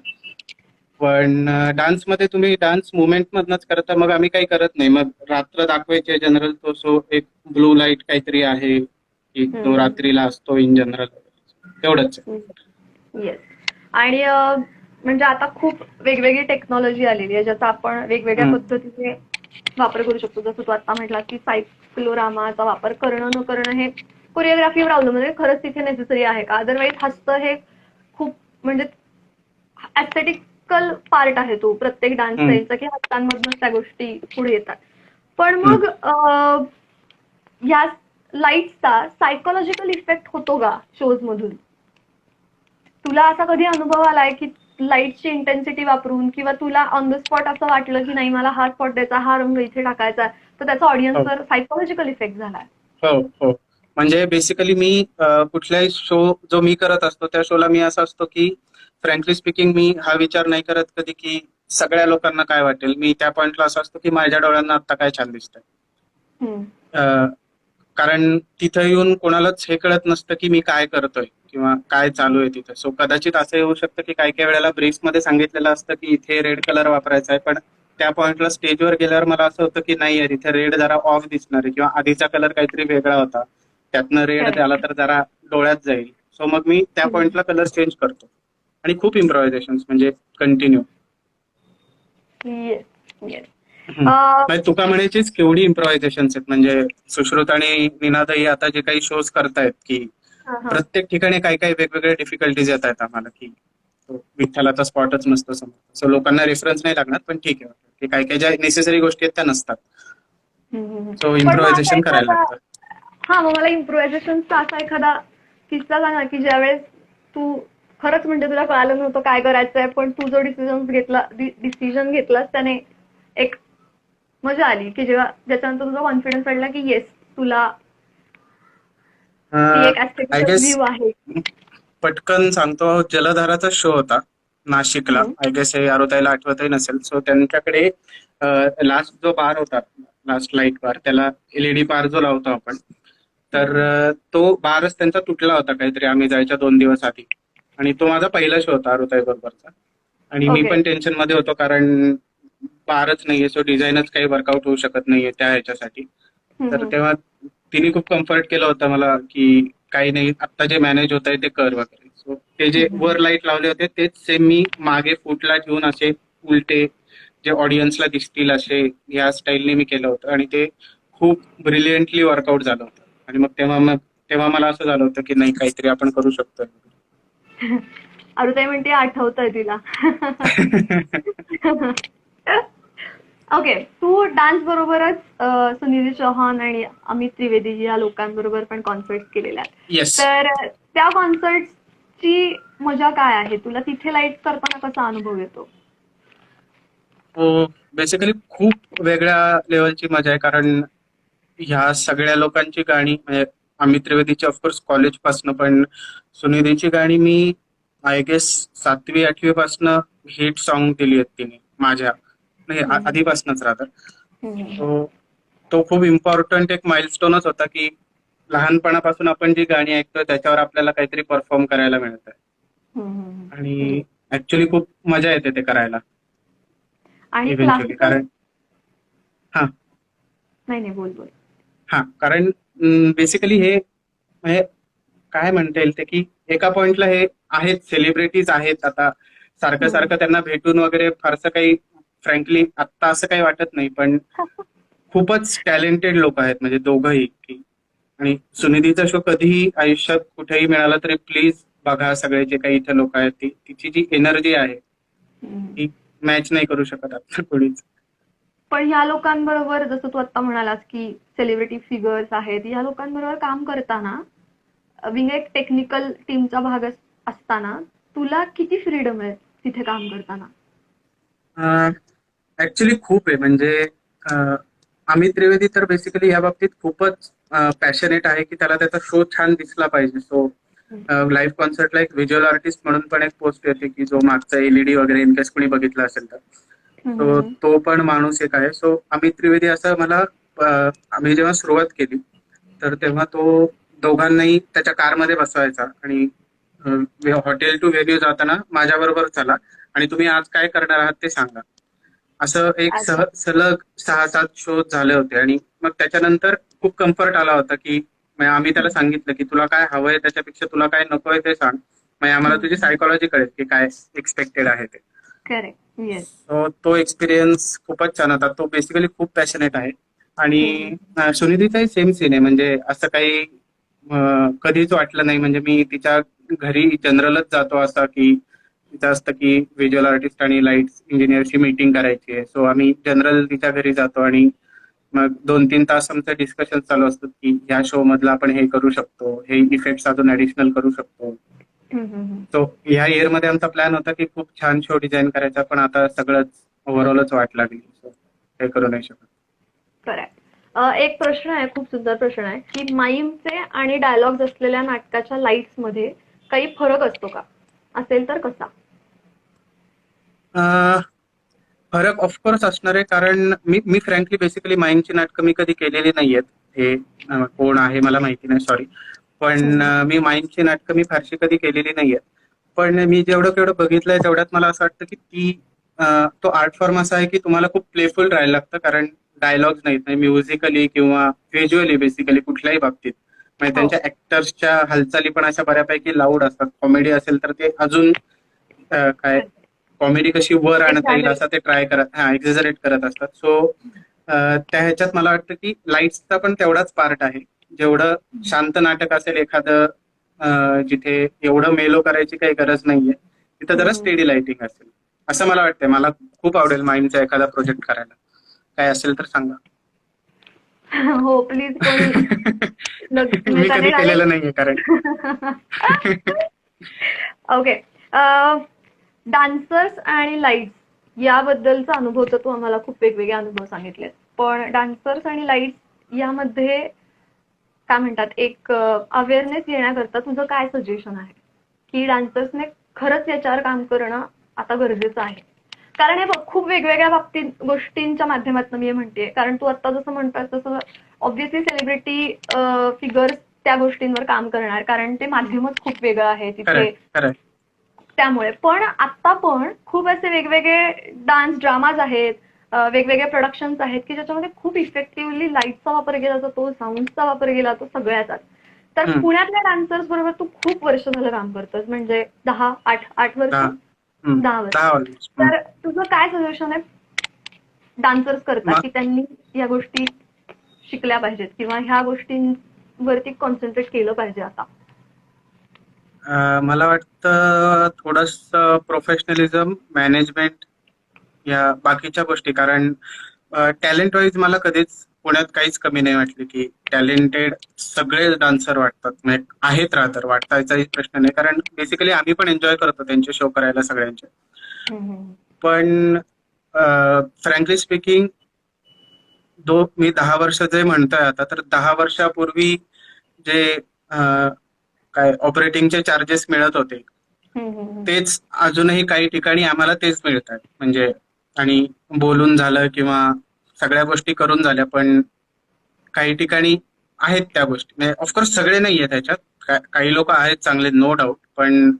पण डान्समध्ये तुम्ही डान्स मुवमेंट मधनच करता, मग आम्ही काही करत नाही. मग रात्र दाखवायचे जनरल तो सो एक ब्लू लाईट काहीतरी आहे की तो रात्रीला असतो इन जनरल, तेवढंच. येस. आणि म्हणजे आता खूप वेगवेगळी टेक्नॉलॉजी आलेली आहे ज्याचा आपण वेगवेगळ्या पद्धतीने वापर करू शकतो. जसं तू आता म्हटला की सायक्लोरामाचा वापर करणं न करणं हे कोरिओग्राफीवर अवलंबून आहे, खरंच तिथे नेसेसरी आहे का? अदरवाईज हस्त हे खूप म्हणजे ऍस्थेटिकल पार्ट आहे तो प्रत्येक डान्स स्टाईलचा की हस्तांमधूनच त्या गोष्टी पुढे येतात. पण मग या लाईटचा सायकोलॉजिकल इफेक्ट होतो का शोज मधून? तुला असा कधी अनुभव आलाय की लाईटची इंटेन्सिटी वापरून किंवा तुला ऑन द स्पॉट असं वाटलं की नाही मला हा स्पॉट द्यायचा, हा रंग इथे टाकायचा, तर त्याचा ऑडियन्सवर सायकोलॉजिकल इफेक्ट झालाय? हो हो. म्हणजे बेसिकली मी कुठलाही शो जो मी करत असतो त्या शोला मी असं असतो की फ्रँकली स्पीकिंग मी हा विचार नाही करत कधी की सगळ्या लोकांना काय वाटेल. मी त्या पॉइंटला असं असतो की माझ्या डोळ्यांना आता काय छान दिसतंय. कारण तिथं येऊन कोणालाच हे कळत नसतं की मी काय करतोय किंवा काय चालू आहे तिथं. सो कदाचित असं येऊ शकतं की काही वेळेला ब्रीफ मध्ये सांगितलेलं असतं की इथे रेड कलर वापरायचा आहे, पण त्या पॉइंटला स्टेजवर गेल्यावर मला असं होतं की नाही यार इथे रेड जरा ऑफ दिसणार आहे किंवा आधीचा कलर काहीतरी वेगळा होता, त्यातनं रेड झाला तर जरा डोळ्यात जाईल. सो मग मी त्या पॉइंटला कलर चेंज करतो आणि खूप इम्प्रोव्हायझेशन म्हणजे कंटिन्यू. तुका म्हणायचीच केवढी इम्प्रोव्हायझेशन आहेत. म्हणजे सुश्रुत आणि निनादही आता जे काही शोज करतायत की प्रत्येक ठिकाणी काही काही वेगवेगळे डिफिकल्टीज येत आहेत आम्हाला की विठ्ठलाचा स्पॉटच नसतो समोर. सो लोकांना रेफरन्स नाही लागणार, पण ठीक आहे की काही काही ज्या नेसेसरी गोष्टी आहेत त्या नसतात. सो इम्प्रोव्हायझेशन करायला लागतं. हा, मग मला इम्प्रोव्हायझेशनचा असा एखादा किस्सा सांगा की ज्यावेळेस तू खरंच म्हणजे तुला कळालं नव्हतं काय करायचंय, पण तू जो डिसिजन घेतलास त्याने एक मजा आली की जेव्हा ज्याच्यानंतर तुझा कॉन्फिडन्स वाढला की येस तुला एक ऍस्थेटिक आहे. पटकन सांगतो, जलधाराचा शो होता नाशिकला. आय गेस हे आरोताईला आठवतही नसेल. सो त्यांच्याकडे लास्ट जो बार होता लास्ट लाईट बार, त्याला एलईडी बार जो लावतो आपण, तर तो बारच त्यांचा तुटला होता काहीतरी आम्ही जायच्या 2 दिवस आधी. आणि तो माझा पहिला शो होता आरुताई बरोबरचा. आणि मी ओके. पण टेन्शन मध्ये होतो कारण बारच नाहीये, सो डिझाईनच काही वर्कआउट होऊ शकत नाहीये त्या ह्याच्यासाठी. तर तेव्हा तिने खूप कम्फर्ट केलं होतं मला की काही नाही, आता जे मॅनेज होत आहे ते कर वगैरे. सो ते जे वर लाईट लावले होते तेच सेम मी मागे फुटला ठेवून असे उलटे जे ऑडियन्सला दिसतील असे या स्टाईलने मी केलं होतं, आणि ते खूप ब्रिलियंटली वर्कआउट झालं होतं. आणि मग तेव्हा मला असं झालं होतं की नाही, काहीतरी आपण करू शकतो. अरुताई म्हणते आठवतंय तिला. ओके, तू डान्स बरोबरच सुनिधी चौहान आणि अमित त्रिवेदी या लोकांबरोबर पण कॉन्सर्ट केलेल्या आहेत. येस. तर त्या कॉन्सर्टची मजा काय आहे? तुला तिथे लाईट करताना कसा अनुभव येतो? बेसिकली खूप वेगळ्या लेवलची मजा आहे, कारण ह्या सगळ्या लोकांची गाणी म्हणजे अमित त्रिवेदीची ऑफकोर्स कॉलेज पासनं, पण सुनिधीची गाणी मी आय गेस 7वी-8वी पासनं हिट सॉन्ग दिली आहेत तिने माझ्या, नाही आधीपासूनच राहतात. तो खूप इम्पॉर्टंट एक माइलस्टोनच होता की लहानपणापासून आपण जी गाणी ऐकतोय त्याच्यावर आपल्याला काहीतरी परफॉर्म करायला मिळत आहे. आणि ऍक्च्युली खूप मजा येते ते करायला आणि इव्हेंच्युअली. क्लासिकल कारण हा नाही बोल बोल. कारण बेसिकली हे म्हणजे काय म्हणता येईल ते की एका पॉइंटला हे आहेत, सेलिब्रिटीज आहेत आता, सारखं सारखं त्यांना भेटून वगैरे फारसं काही फ्रँकली आत्ता असं काही वाटत नाही, पण खूपच टॅलेंटेड लोक आहेत म्हणजे दोघंही. आणि सुनिधीचा शो कधीही आयुष्यात कुठेही मिळाला तरी प्लीज बघा. सगळे जे काही इथे लोक आहेत तिची जी एनर्जी आहे ती मॅच नाही करू शकत आता कोणीच. पण ह्या लोकांबरोबर जसं तू आता म्हणालास की सेलिब्रिटी फिगर्स आहेत, या लोकांबरोबर काम करताना विंग एक टेक्निकल टीमचा भाग असताना तुला किती फ्रीडम आहे तिथे काम करताना? ऍक्च्युली खूप आहे. म्हणजे अमित त्रिवेदी तर बेसिकली या बाबतीत खूपच पॅशनेट आहे की त्याला त्याचा शो छान दिसला पाहिजे. सो लाईव्ह कॉन्सर्टला एक व्हिज्युअल आर्टिस्ट म्हणून पण एक पोस्ट येते की जो मागचा एलईडी वगैरे इनकेस कोणी बघितला असेल तर. सो तो पण माणूस एक आहे. सो अमित त्रिवेदी असं मला आम्ही जेव्हा सुरुवात केली तर तेव्हा तो दोघांनाही त्याच्या कारमध्ये बसवायचा आणि हॉटेल टू व्हेन्यू जाताना माझ्या बरोबर चला आणि तुम्ही आज काय करणार आहात ते सांगा. असं एक सलग 6-7 शो झाले होते. आणि मग त्याच्यानंतर खूप कम्फर्ट आला होता की आम्ही त्याला सांगितलं की तुला काय हवंय त्याच्यापेक्षा तुला काय नकोय ते सांग, म्हणजे आम्हाला तुझी सायकोलॉजी कळेल की काय एक्सपेक्टेड आहे ते. करेक्ट. येस. तो एक्सपिरियन्स खूपच छान होता. तो बेसिकली खूप पॅशनेट आहे. आणि सुनिधीचाही सेम सीन आहे. म्हणजे असं काही कधीच वाटलं नाही. म्हणजे मी तिच्या घरी जनरलच जातो असं की तिचं असतं की व्हिज्युअल आर्टिस्ट आणि लाईट इंजिनियरची मीटिंग करायची आहे. सो आम्ही जनरल तिच्या घरी जातो आणि मग 2-3 तास आमचं डिस्कशन चालू असतं की ह्या शो मधलं आपण हे करू शकतो, हे इफेक्ट्स अजून ऍडिशनल करू शकतो. सो ह्या इयर मध्ये आमचा प्लॅन होता की खूप छान शो डिझाईन करायचा, पण आता सगळंच ओव्हरऑलच वाट लागली. सो हे करू नाही शकत. करेक्ट. एक प्रश्न आहे, खूप सुंदर प्रश्न आहे की माईमचे आणि डायलॉग्स असलेल्या नाटकाच्या लाईट्स मध्ये काही फरक असतो का? असेल तर कसा? फरक ऑफकोर्स असणार आहे. कारण मी फ्रँकली बेसिकली माईमची नाटकं मी कधी केलेली नाहीयेत. हे कोण आहे मला माहिती नाही, सॉरी. पण मी माईमची नाटकं मी फारशी कधी केलेली नाहीयेत. पण मी जेवढं केवढं बघितलंय तेवढ्यात मला असं वाटतं की तो आर्ट फॉर्म असा आहे की तुम्हाला खूप प्लेफुल राहायला लागतं. कारण डायलॉग्स नाहीत, म्युझिकली किंवा व्हिज्युअली बेसिकली कुठल्याही बाबतीत. म्हणजे त्यांच्या ऍक्टर्सच्या हालचाली पण अशा बऱ्यापैकी लाऊड असतात. कॉमेडी असेल तर ते अजून काय कॉमेडी कशी वर आणता येईल असं ते ट्राय करत, एक्झॅजरेट करत असतात. सो त्या ह्याच्यात मला वाटतं की लाईट्सचा पण तेवढाच पार्ट आहे. जेवढं शांत नाटक असेल एखादं जिथे एवढं मेलो करायची काही गरज नाहीये, तिथं जरा स्टेडी लाइटिंग असेल असं मला वाटतंय. मला खूप आवडेल माईमचा एखादा प्रोजेक्ट करायला. काय असेल तर सांगा. हो प्लीज. कोणी मी कधी केलेलं नाहीये कारण. ओके. डान्सर्स आणि लाईट्स याबद्दलचा अनुभव तर तू आम्हाला खूप वेगवेगळे अनुभव सांगितलेत, पण डान्सर्स आणि लाईट्स यामध्ये काय म्हणतात एक अवेअरनेस येण्याकरता तुझं काय सजेशन आहे की डान्सर्सने खरंच याच्यावर काम करणं आता गरजेचं आहे? कारण हे बघ, खूप वेगवेगळ्या बाबतीत गोष्टींच्या माध्यमातून मी हे म्हणतेय, कारण तू आता जसं म्हणतोय तसं ऑब्व्हियसली सेलिब्रिटी फिगर्स त्या गोष्टींवर काम करणार, कारण ते माध्यमच खूप वेगळं आहे तिथे. करेक्ट. त्यामुळे पण आता पण खूप असे वेगवेगळे डान्स ड्रामाज आहेत, वेगवेगळे प्रोडक्शन्स आहेत की ज्याच्यामध्ये खूप इफेक्टिव्हली लाईटचा वापर केला जातो, साऊंडचा वापर केला जातो, सगळ्याचाच. तर पुण्यातल्या डान्सर्स बरोबर तू खूप वर्ष झालं काम करतोस, म्हणजे 8 वर्ष, 10 वर्ष. तर तुझं काय सजेशन आहे डान्सर्स करतात की त्यांनी या गोष्टी शिकल्या पाहिजेत किंवा ह्या गोष्टींवरती कॉन्सन्ट्रेट केलं पाहिजे आता? मला वाटतं थोडस प्रोफेशनलिझम, मॅनेजमेंट या बाकीच्या गोष्टी, कारण टॅलेंट वाईज मला कधीच पुण्यात काहीच कमी नाही वाटली, की टॅलेंटेड सगळे डान्सर वाटतात, म्हणजे आहेत राहतात, वाटतायचाही प्रश्न नाही, कारण बेसिकली आम्ही पण एन्जॉय करतो त्यांचे शो करायला सगळ्यांचे. पण फ्रँकली स्पीकिंग, मी 10 वर्ष जे म्हणतोय आता, तर 10 वर्षापूर्वी जे काय ऑपरेटिंगचे चार्जेस मिळत होते तेच अजूनही काही ठिकाणी आम्हाला तेच मिळतात. म्हणजे आणि बोलून झालं किंवा सगळ्या गोष्टी करून झाल्या, पण काही ठिकाणी आहेत त्या गोष्टी, म्हणजे ऑफकोर्स सगळे नाहीये त्याच्यात, काही लोक आहेत चांगले, नो डाऊट. पण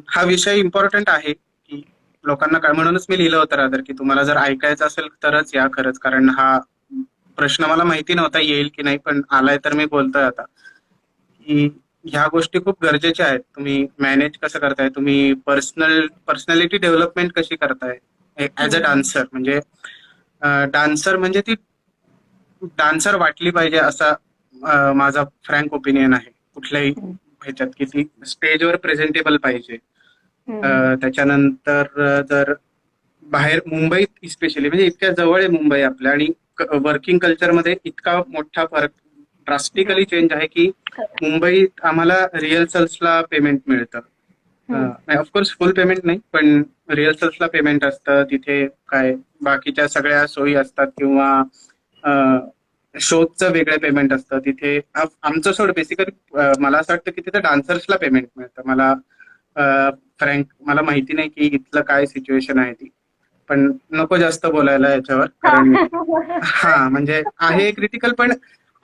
हा विषय इम्पॉर्टंट आहे की लोकांना काय, म्हणूनच मी लिहिलं होतं रादर की तुम्हाला जर ऐकायचं असेल तरच या खरंच, कारण हा प्रश्न मला माहिती नव्हता येईल की नाही, पण आलाय तर मी बोलतोय आता की ह्या गोष्टी खूप गरजेच्या आहेत. तुम्ही मॅनेज कसं करताय, तुम्ही पर्सनॅलिटी डेव्हलपमेंट कशी करताय ऍज अ डान्सर, म्हणजे डान्सर म्हणजे ती डान्सर वाटली पाहिजे असा माझा फ्रँक ओपिनियन आहे कुठल्याही ह्याच्यात, की ती स्टेजवर प्रेझेंटेबल पाहिजे. त्याच्यानंतर जर बाहेर मुंबईत स्पेशली, म्हणजे इतक्या जवळ आहे मुंबई आपल्या, आणि वर्किंग कल्चरमध्ये इतका मोठा फरक ड्रास्टिकली चेंज आहे की मुंबईत आम्हाला रिहर्सल्सला पेमेंट मिळतं. ऑफकोर्स फुल पेमेंट नाही, पण रिहर्सल्सला पेमेंट असतं. तिथे काय बाकीच्या सगळ्या सोयी असतात, किंवा शोचं वेगळं पेमेंट असतं. तिथे आमचं सोड बेसिकली मला असं वाटतं की तिथे डान्सर्सला पेमेंट मिळतं. फ्रँक मला माहिती नाही की इथलं काय सिच्युएशन आहे ती, पण नको जास्त बोलायला याच्यावर, कारण म्हणजे आहे क्रिटिकल, पण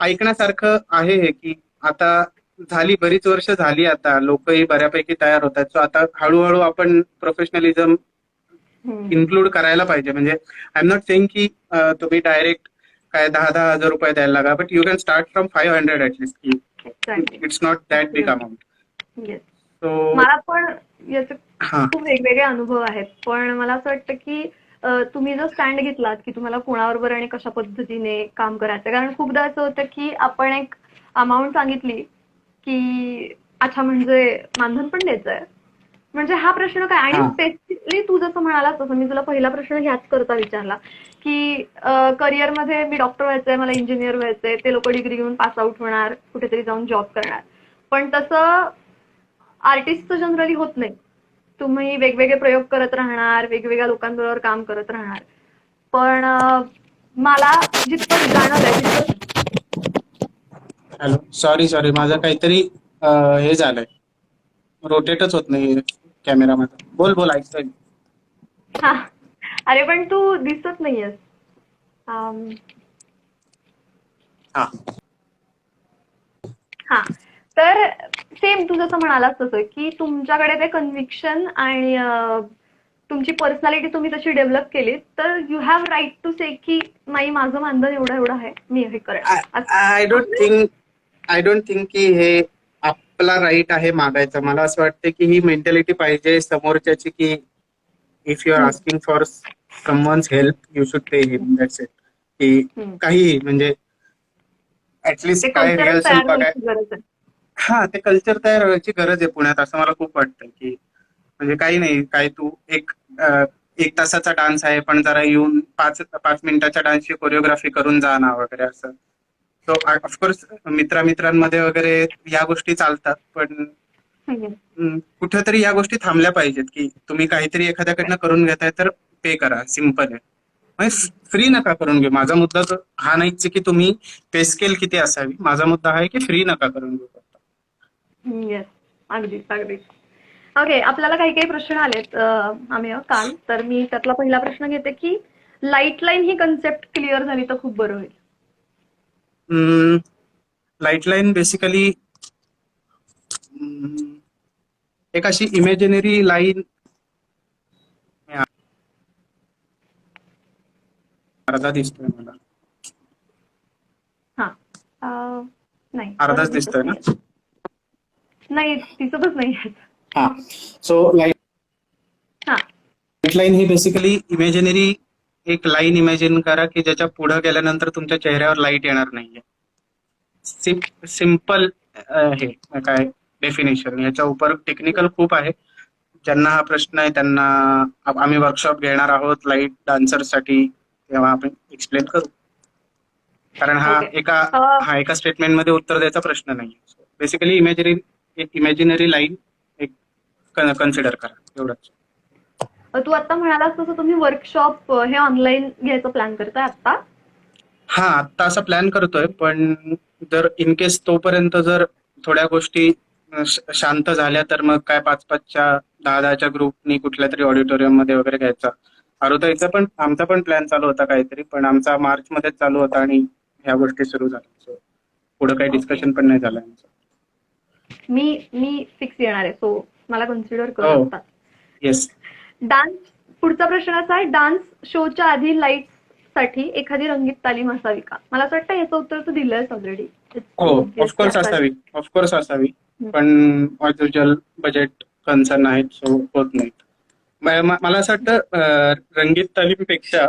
ऐकण्यासारखं आहे हे की आता झाली बरीच वर्ष झाली, आता लोकही बऱ्यापैकी तयार होत आहेत. सो आता हळूहळू आपण प्रोफेशनलिझम इन्क्लूड करायला पाहिजे. म्हणजे आय एम नॉट सेइंग की तुम्ही डायरेक्ट काय 10,000 रुपये द्यायला लागा, but you can start from 500 at least, की it's not that big amount. So मला पण याचे खूप वेगवेगळे अनुभव आहेत, पण मला असं वाटतं की तुम्ही जो स्टँड घेतलात की तुम्हाला कोणाबरोबर आणि कशा पद्धतीने काम करायचं, कारण खूपदा असं होतं की आपण एक अमाऊंट सांगितली की अच्छा म्हणजे मानधन पण द्यायचंय, म्हणजे हा प्रश्न काय. आणि स्पेसिफिकली तू जसं म्हणालास तसं मी तुला पहिला प्रश्न ह्याच करता विचारला की करिअरमध्ये मी डॉक्टर व्हायचंय, मला इंजिनियर व्हायचंय, ते लोक डिग्री घेऊन पास आउट होणार, कुठेतरी जाऊन जॉब करणार, पण तसं आर्टिस्टचं जनरली होत नाही. तुम्ही वेगवेगळे प्रयोग करत राहणार, वेगवेगळ्या लोकांबरोबर काम करत राहणार, पण मला जितकं जाणवलंय हॅलो, सॉरी माझं काहीतरी हे झालंय, रोटेटच होत नाही कॅमेरामध्ये. बोल ऐकतोय. हा, अरे पण तू दिसत नाहीयेस. हा, तर सेम तू जसं म्हणालास तसं की तुमच्याकडे ते कन्व्हिक्शन आणि तुमची पर्सनॅलिटी तुम्ही तशी डेव्हलप केली, तर यू हॅव राईट टू से की नाही माझं मानधन एवढं आहे, मी हे करेन. आय डोंट थिंक की हे आपला राईट आहे मागायचं. मला असं वाटतं की ही मेंटॅलिटी पाहिजे समोरच्याची, की if you are asking for someone's help you should pay him, that's it. की काही म्हणजे ऍटलीस्ट काय रिहर्सल बघाय, ते कल्चर तयार व्हायची गरज आहे पुण्यात, असं मला खूप वाटतं. की म्हणजे काही नाही, काय तू एक तासाचा डान्स आहे, पण जरा येऊन 5 मिनिटाच्या डान्सची कोरिओग्राफी करून जा ना वगैरे असं. सो ऑफकोर्स मित्रांमध्ये वगैरे या गोष्टी चालतात, पण कुठेतरी या गोष्टी थांबल्या पाहिजेत. की तुम्ही काहीतरी एखाद्याकडनं करून घेताय तर पे करा, सिम्पल आहे. म्हणजे फ्री नका करून घेऊ. माझा मुद्दा हा नाहीच की तुम्ही पे स्केल किती असावी, माझा मुद्दा हा आहे की फ्री नका करून घेऊ. येस, अगदीच. ओके, आपल्याला काही काही प्रश्न आलेत आम्ही काल, तर मी त्यातला पहिला प्रश्न घेते की लाईट लाईन ही कन्सेप्ट क्लिअर झाली तर खूप बरं होईल. लाईट लाईन बेसिकली एक अशी इमेजिनरी लाईन अर्धा दिसतोय मला. हा नाही, अर्धाच परत दिसत दिसतोय ना? नाहीये. नाही, दिसतच नाही. हा. सो लाईट लाईन ही बेसिकली इमेजिनरी एक लाईन इमॅजिन करा की ज्याच्या पुढे गेल्यानंतर तुमच्या चेहऱ्यावर लाईट येणार नाहीये. सिम्पल हे काय डेफिनेशन. याच्या उपर टेक्निकल खूप आहे. ज्यांना हा प्रश्न आहे त्यांना आम्ही वर्कशॉप घेणार आहोत लाईट डान्सरसाठी, तेव्हा आपण एक्सप्लेन करू. कारण ओके. हा एका स्टेटमेंटमध्ये उत्तर द्यायचा प्रश्न नाही. बेसिकली इमॅजिनरी लाईन एक कन्सिडर करा, एवढंच. तू आता म्हणालास तसं तुम्ही वर्कशॉप हे ऑनलाईन घ्यायचं प्लॅन करताय आता? हा, आता असं प्लॅन करतोय, पण जर इन केस तोपर्यंत जर थोड्या गोष्टी शांत झाल्या तर मग काय 5-5च्या 10-10च्या ग्रुपनी कुठल्या तरी ऑडिटोरियम मध्ये वगैरे घ्यायचा. आरुताईचा पण आमचा पण प्लॅन चालू होता काहीतरी, पण आमचा मार्च मध्ये चालू होता आणि ह्या गोष्टी सुरू झाल्या. सो पुढे काही डिस्कशन पण नाही झालं आमचं. मी फिक्स येणार आहे, सो मला कन्सिडर करू हो. शकतात. येस. डान्स, पुढचा प्रश्न असा आहे, डान्स शोच्या आधी लाईट साठी एखादी रंगीत तालीम असावी का? मला असं वाटतं याचं उत्तर तू दिलंयस ऑलरेडी. हो, ऑफकोर्स असावी, पण ऑल बजेट कन्सर्न आहेत, सो होत नाहीत. मला असं वाटतं रंगीत तालीमपेक्षा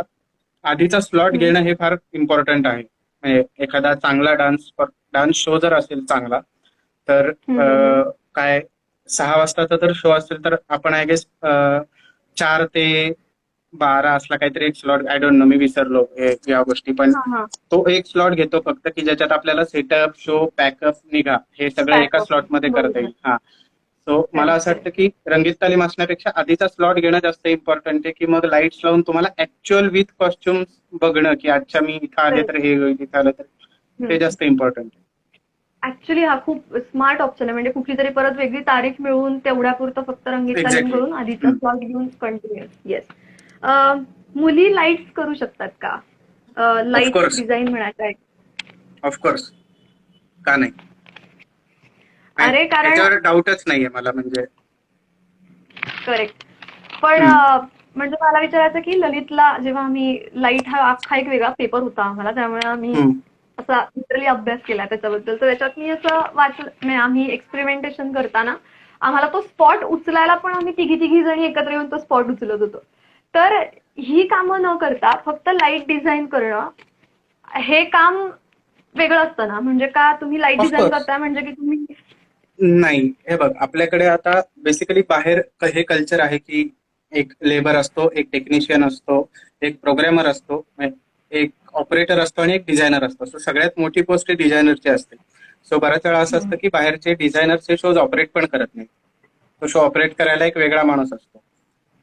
आधीचा स्लॉट घेणं हे फार इम्पॉर्टंट आहे. म्हणजे एखादा चांगला डान्स शो जर असेल चांगला, तर काय 6 वाजताचा जर शो असेल तर आपण आय गेस 4 ते 12 असला काहीतरी एक स्लॉट, आय डोंट नो, मी विसरलो या गोष्टी, पण तो एक स्लॉट घेतो फक्त की ज्याच्यात आपल्याला सेटअप, शो, पॅकअप, निघा हे सगळं एका स्लॉट मध्ये करता येईल. हा. सो मला असं वाटतं की रंगीत तालीम असण्यापेक्षा आधीचा स्लॉट घेणं जास्त इम्पॉर्टंट आहे, की मग लाईट्स लावून तुम्हाला ऍक्च्युअल विथ कॉस्ट्युम्स बघणं की अच्छा मी इथं आले तर हे होईल, इथं आलं तर ते जास्त इम्पॉर्टंट आहे. ऍक्च्युली हा खूप स्मार्ट ऑप्शन आहे. म्हणजे कुठली तरी परत वेगळी तारीख मिळवून तेवढ्यापुरतं फक्त रंगीत तालीम करून आधीचा स्लॉट घेऊन कंटिन्युअस. येस. मुली लाईट्स करू शकतात का? लाईट डिझाईन म्हणायचं आहे. ऑफकोर्स, का नाही? अरे कारण त्याच्यावर डाऊटच नाहीये मला, म्हणजे करेक्ट. पण म्हणजे मला विचारायचं की ललितला जेव्हा आम्ही लाईट हा अख्खा एक वेगळा पेपर होता आम्हाला, त्यामुळे आम्ही असा लिटरली अभ्यास केला त्याच्याबद्दल. तर त्याच्यात मी असं वाचलं, आम्ही एक्सपेरिमेंटेशन करताना आम्हाला तो स्पॉट उचलायला पण आम्ही तिघी जणी एकत्र येऊन तो स्पॉट उचलत होतो. तर ही कामं न करता फक्त लाईट डिझाईन करणं हे काम वेगळं असतं ना? म्हणजे का तुम्ही लाईट डिझाईन करताय म्हणजे की तुम्ही नाही, हे बघ, आपल्याकडे आता बेसिकली बाहेर हे कल्चर आहे की एक लेबर असतो, एक टेक्निशियन असतो, एक प्रोग्रॅमर असतो, एक ऑपरेटर असतो आणि एक डिझायनर असतो. सो सगळ्यात मोठी पोस्ट डिझायनरची असते. सो बऱ्याच वेळा असं असतं की बाहेरचे डिझायनरचे शोज ऑपरेट पण करत नाही. तो शो ऑपरेट करायला एक वेगळा माणूस असतो.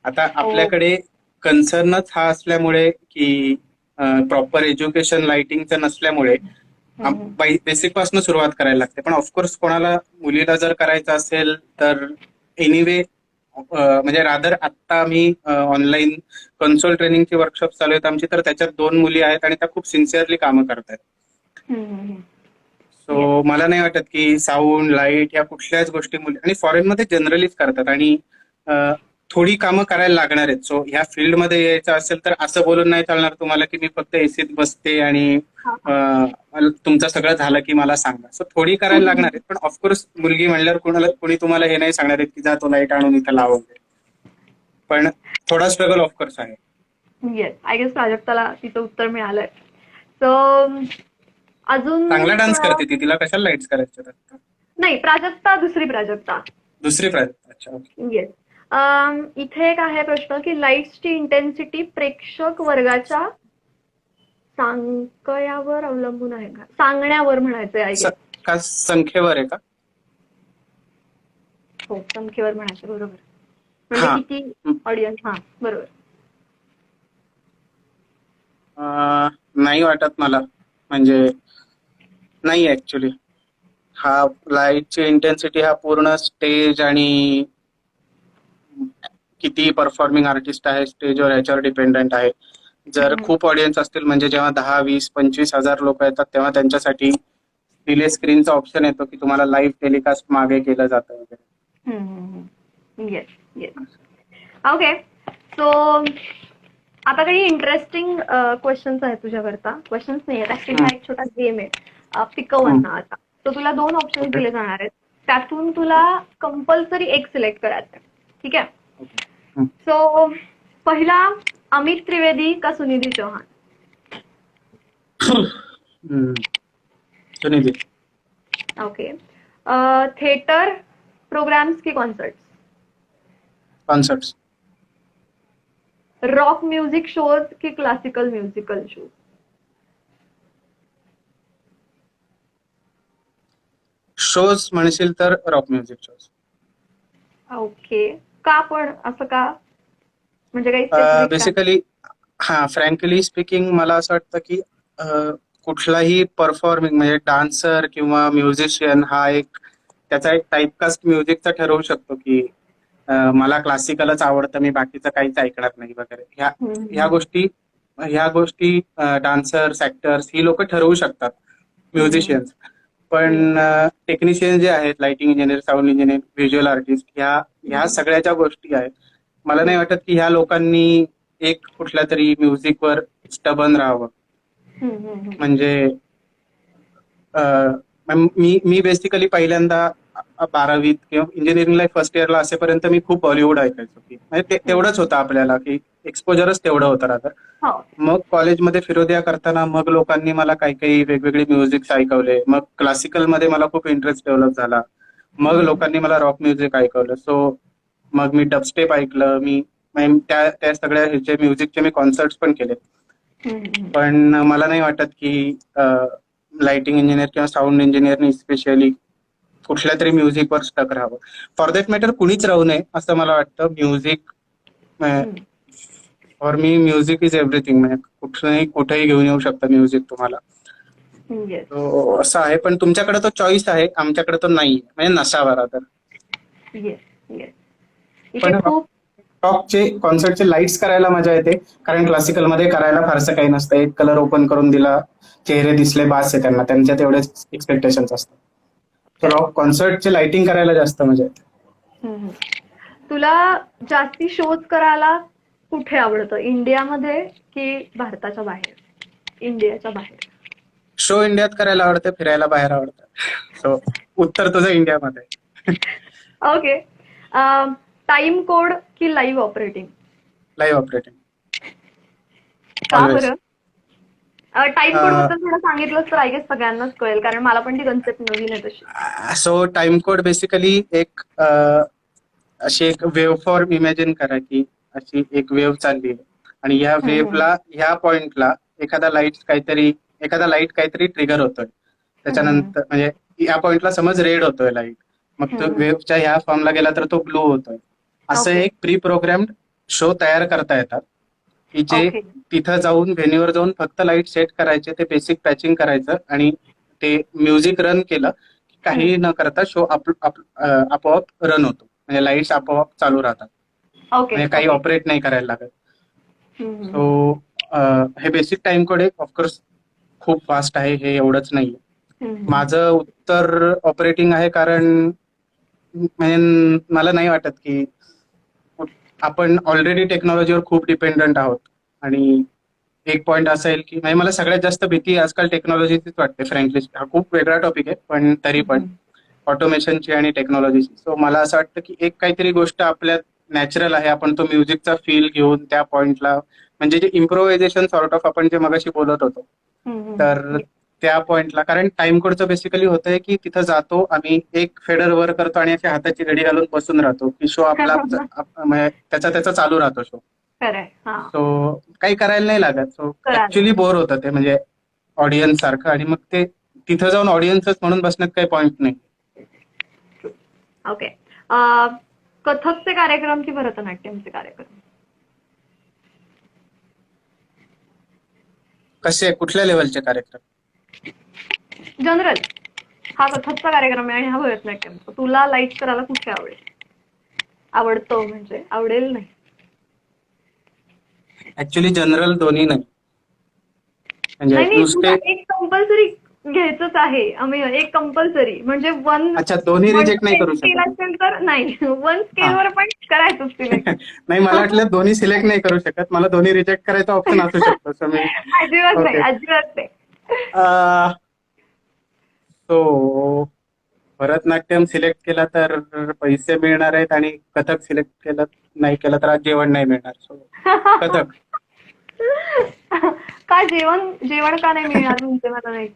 आता आपल्याकडे कन्सर्नच हा असल्यामुळे की प्रॉपर एज्युकेशन लाइटिंगचं नसल्यामुळे बेसिक पासून सुरुवात करायला लागते. पण ऑफकोर्स कोणाला मुलीला जर करायचं असेल तर एनिवे, म्हणजे रादर आत्ता आम्ही ऑनलाईन कन्सोल ट्रेनिंगची वर्कशॉप चालू आहेत आमची, तर त्याच्यात 2 मुली आहेत आणि त्या खूप सिन्सिअरली कामं करतात. सो मला नाही वाटत की साऊंड, लाईट या कुठल्याच गोष्टी मुली, आणि फॉरेनमध्ये जनरलीच करतात आणि थोडी कामं करायला लागणार आहेत. सो ह्या फील्डमध्ये यायचं असेल तर असं बोलून नाही चालणार तुम्हाला की मी फक्त एसीत बसते आणि तुमचं सगळं झालं की मला सांगा. सो थोडी करायला लागणार आहेत, पण ऑफकोर्स मुलगी म्हणल्यावर कोणी तुम्हाला हे नाही सांगणार आहेत की जा तो लाईट आणून इथं लावून दे. पण थोडा स्ट्रगल ऑफकोर्स आहे. येस, आय गेस प्राजक्ताला तिचं उत्तर मिळालंय. सो अजून चांगला डान्स करते ती, तिला कशाला लाईट्स करायचं? नाही, प्राजक्ता दुसरी प्राजक्ता. अच्छा. येस. इथे एक आहे प्रश्न की लाईट्सची इंटेन्सिटी प्रेक्षक वर्गाच्या सांगण्यावर अवलंबून आहे का? सांगण्यावर म्हणायचंय आय गेस. का संख्येवर आहे का? हो, संख्येवर म्हणायचं, बरोबर. म्हणजे किती ऑडियन्स. हा, बरोबर. नाही वाटत मला, म्हणजे नाही ऍक्च्युली. हा लाईटची इंटेन्सिटी हा पूर्ण स्टेज आणि किती परफॉर्मिंग आर्टिस्ट आहे स्टेजवर ह्याच्यावर डिपेंडंट आहे. जर खूप ऑडियन्स असतील म्हणजे जेव्हा 10, 20, 25,000 लोक येतात तेव्हा त्यांच्यासाठी डिले स्क्रीनचा ऑप्शन येतो की तुम्हाला लाईव्ह टेलिकास्ट मागे केलं जातं वगैरे. Yes yes. ओके, सो आता काही इंटरेस्टिंग क्वेश्चन्स आहेत तुझ्याकरता. क्वेश्चन्स नाही आहेत ऍक्च्युली, हा एक छोटा गेम आहे पिकवन नावाचा. तो तुला 2 ऑप्शन दिले जाणार आहेत, त्यातून तुला कंपल्सरी एक सिलेक्ट करायचं आहे. ठीक आहे. सो पहिला अमित त्रिवेदी का Sunidhi Chauhan? Sunidhi. Okay. Theatre programs की concerts? Concerts. Rock music shows की क्लासिकल म्युझिकल शोज? शोज म्हणशील तर रॉक म्युझिक शोज. ओके, का पण असं का? म्हणजे काही specific का? बेसिकली फ्रँकली स्पीकिंग मला असं वाटतं की कुठलाही परफॉर्मिंग म्हणजे डान्सर किंवा म्युझिशियन हा त्याचा एक टाईपकास्ट म्युझिकचा ठरवू शकतो की मला क्लासिकलच आवडतं, मी बाकीचं काहीच ऐकणार नाही वगैरे. ह्या गोष्टी डान्सर्स, ऍक्टर्स ही लोक ठरवू शकतात, म्युझिशियन्स. पण टेक्निशियन जे आहेत, lighting engineer, sound engineer, visual artist, ह्या सगळ्या ज्या गोष्टी आहेत, मला नाही वाटत की ह्या लोकांनी एक कुठल्या तरी म्युझिकवर स्टबन राहावं. म्हणजे मी बेसिकली पहिल्यांदा 12वीत किंवा इंजिनिअरिंगला फर्स्ट इयरला असेपर्यंत मी खूप बॉलिवूड ऐकायचो की म्हणजे तेवढंच होतं आपल्याला की एक्सपोजरच तेवढं होतं राहतं. मग कॉलेजमध्ये फिरोदिया करताना मग लोकांनी मला काही काही वेगवेगळे म्युझिक ऐकवले. मग क्लासिकलमध्ये मला खूप इंटरेस्ट डेव्हलप झाला. मग लोकांनी मला रॉक म्युझिक ऐकवलं. सो मग मी डबस्टेप ऐकलं. मी त्या सगळ्या ह्याचे म्युझिकचे मी कॉन्सर्ट्स पण केले. पण मला नाही वाटत की लाइटिंग इंजिनियर किंवा साऊंड इंजिनियरनी स्पेशली कुठल्या तरी म्युझिकवर स्टक राहावं. फॉर दॅट मॅटर कुणीच राहू नये असं मला वाटतं. Music for me music is everything. म्हणजे कुठेही घेऊन येऊ शकतं म्युझिक तुम्हाला. असं आहे. पण तुमच्याकडे तो चॉईस आहे, आमच्याकडे तो नाही, म्हणजे नसावा रादर. पण टॉपचे कॉन्सर्टचे लाईट्स करायला मजा येते, कारण क्लासिकल मध्ये करायला फारसं काही नसतं. एक कलर ओपन करून दिला, चेहरे दिसले, बास आहे त्यांना, त्यांच्यात एवढेच एक्सपेक्टेशन्स असतात. रॉक कॉन्सर्टचे लाइटिंग करायला जास्त मजा येते. तुला जास्ती शोज करायला कुठे आवडतं, इंडियामध्ये की भारताच्या बाहेर? इंडियाच्या बाहेर. शो इंडियात करायला आवडतं, फिरायला बाहेर आवडतं. सो उत्तर तुझं इंडियामध्ये. ओके. टाइम कोड की लाईव्ह ऑपरेटिंग? Live operating. का बरं? टाइम कोड बद्दल थोडं सांगितलंस तर आय गेस सगळ्यांनाच कळेल, कारण मला पण ती कन्सेप्ट नवीन आहे तशी. सो टाइम कोड बेसिकली अशी एक वेव्ह फॉर्म इमॅजिन करा की अशी एक वेव्ह चालली आहे आणि ह्या वेव्हला ह्या पॉइंटला एखादा लाईट काहीतरी ट्रिगर होतोय. त्याच्यानंतर म्हणजे या पॉइंटला समज रेड होतोय लाईट, मग तो वेव्हच्या ह्या फॉर्मला गेला तर तो ब्लू होतोय. असं एक प्री प्रोग्राम्ड शो तयार करता येतात की जे तिथं जाऊन व्हेन्यूवर जाऊन फक्त लाईट सेट करायचे, ते बेसिक पॅचिंग करायचं आणि ते म्युझिक रन केलं की काही न करता शो आपोआप रन होतो. म्हणजे लाईट्स आपोआप चालू राहतात, म्हणजे काही ऑपरेट नाही करायला लागत. सो हे बेसिक टाइम कोड आहे. ऑफकोर्स खूप फास्ट आहे, हे एवढंच नाहीये. माझं उत्तर ऑपरेटिंग आहे, कारण म्हणजे मला नाही वाटत की आपण ऑलरेडी टेक्नॉलॉजीवर खूप डिपेंडंट आहोत. आणि एक पॉइंट असा येईल की म्हणजे मला सगळ्यात जास्त भीती आजकाल टेक्नॉलॉजीचीच वाटते फ्रँकली. हा खूप वेगळा टॉपिक आहे, पण तरी पण ऑटोमेशनची आणि टेक्नॉलॉजीची. सो मला असं वाटतं की एक काहीतरी गोष्ट आपल्यात नॅचरल आहे, आपण तो म्युझिकचा फील घेऊन त्या पॉइंटला, म्हणजे जे इम्प्रोव्हायझेशन सॉर्ट ऑफ आपण जे मगाशी बोलत होतो, तर त्या पॉइंटला, कारण टाइम कोडचं बेसिकली होतंय की तिथं जातो आम्ही, एक फेडर वर करतो आणि अशी हाताची घडी घालून बसून राहतो की शो आपला त्याचा चालू राहतो शो. सो काही करायला नाही लागत. सो ऍक्च्युली बोर होतं ते, म्हणजे ऑडियन्स सारखं. आणि मग ते तिथं जाऊन ऑडियन्सच म्हणून बसण्यात काही पॉइंट नाही. ओके. कथकचे कार्यक्रम की भरतनाट्यमचे कार्यक्रम? कसे, कुठल्या लेवलचे कार्यक्रम? जनरल. हा कथकचा कार्यक्रम आहे आणि हा भरतनाट्यमचा. तुला लाईक करायला कुठे आवडेल? आवडतं म्हणजे आवडेल नाही. ऍक्च्युली जनरल दोन्ही नाही, म्हणजे नाही तुला नुसते. एक कंपल्सरी घ्यायचंच आहे अमेय, एक कंपल्सरी म्हणजे वन अच्छा, दोन्ही रिजेक्ट नाही करू केलं शकत. असेल तर नाही, वन हा. स्केलवर पण करायचं सिलेक्ट. नाही, मला वाटलं दोन्ही सिलेक्ट नाही करू शकत, मला दोन्ही रिजेक्ट करायचा ऑप्शन असू शकतो. सो मी अजिबात नाही, ओके. अजिबात नाही. सो भरतनाट्यम सिलेक्ट केला तर पैसे मिळणार आहेत, आणि कथक सिलेक्ट केलं नाही केलं तर आज जेवण नाही मिळणार. सो कथक. का जेवण जेवण का नाही मिळणार म्हणजे मला नाही.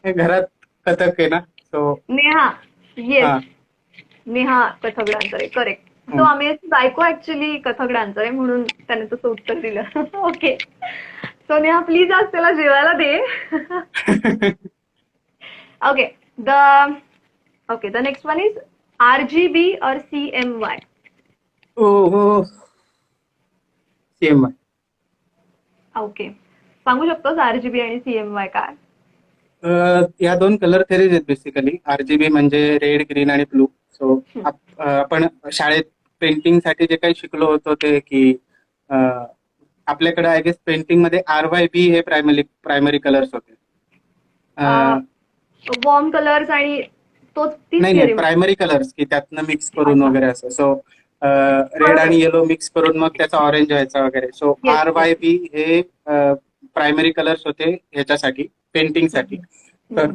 हे घरात कथक आहे ना, सो नेहा, येस, हा. नेहा कथक डान्सर आहे, करेक्ट. तो आम्ही बायको ऍक्च्युली कथक डान्सर आहे म्हणून त्याने तसं उत्तर दिलं. ओके, सो नेहा प्लीज आज त्याला जेवायला दे. Okay, the next one is RGB और CMY. हो, CMY. ओके, सांगू शकतोस RGB आणि CMY काय? या दोन कलर थेरीज आहेत बेसिकली. RGB म्हणजे रेड, ग्रीन आणि ब्लू. सो आपण शाळेत पेंटिंग साठी जे काही शिकलो होतो ते की आपल्याकडे आय गेस पेंटिंग मध्ये RYB हे प्रायमरी कलर्स होते. वॉर्म कलर्स आणि तीच नाही, theory. प्रायमरी कलर्स की त्यातनं मिक्स करून वगैरे असं. सो रेड आणि येलो मिक्स करून मग त्याचा ऑरेंज व्हायचा वगैरे. So Yes, yes. RYB हे प्रायमरी कलर्स होते ह्याच्यासाठी, पेंटिंगसाठी. तर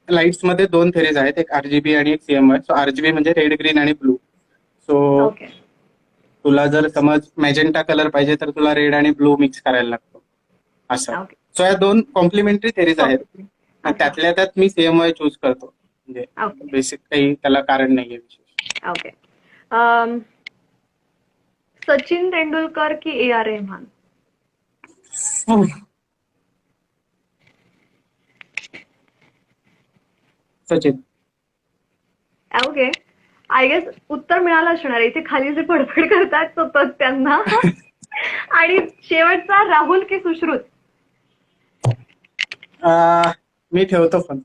लाईट्स मध्ये दोन थेरीज आहेत, एक RGB आणि एक CMY. सो RGB म्हणजे रेड, ग्रीन आणि ब्लू. सो ओके, तुला जर समज मॅजेंटा कलर पाहिजे तर तुला रेड आणि ब्लू मिक्स करायला लागतो असं. ओके. सो या दोन कॉम्प्लिमेंटरी थेरीज आहेत. अच्छा. त्यातल्या त्यात मी CMY चूज करतो, म्हणजे ओके, बेसिक काही त्याला कारण नाहीये विशेष. ओके. सचिन तेंडुलकर की AR Rahman? Sachin. Okay, I guess उत्तर मिळालं असणार आहे. इथे खाली जे फडफड करतात तो त्यांना. आणि शेवटचा राहुल की सुश्रुत? मी ठेवतो पण.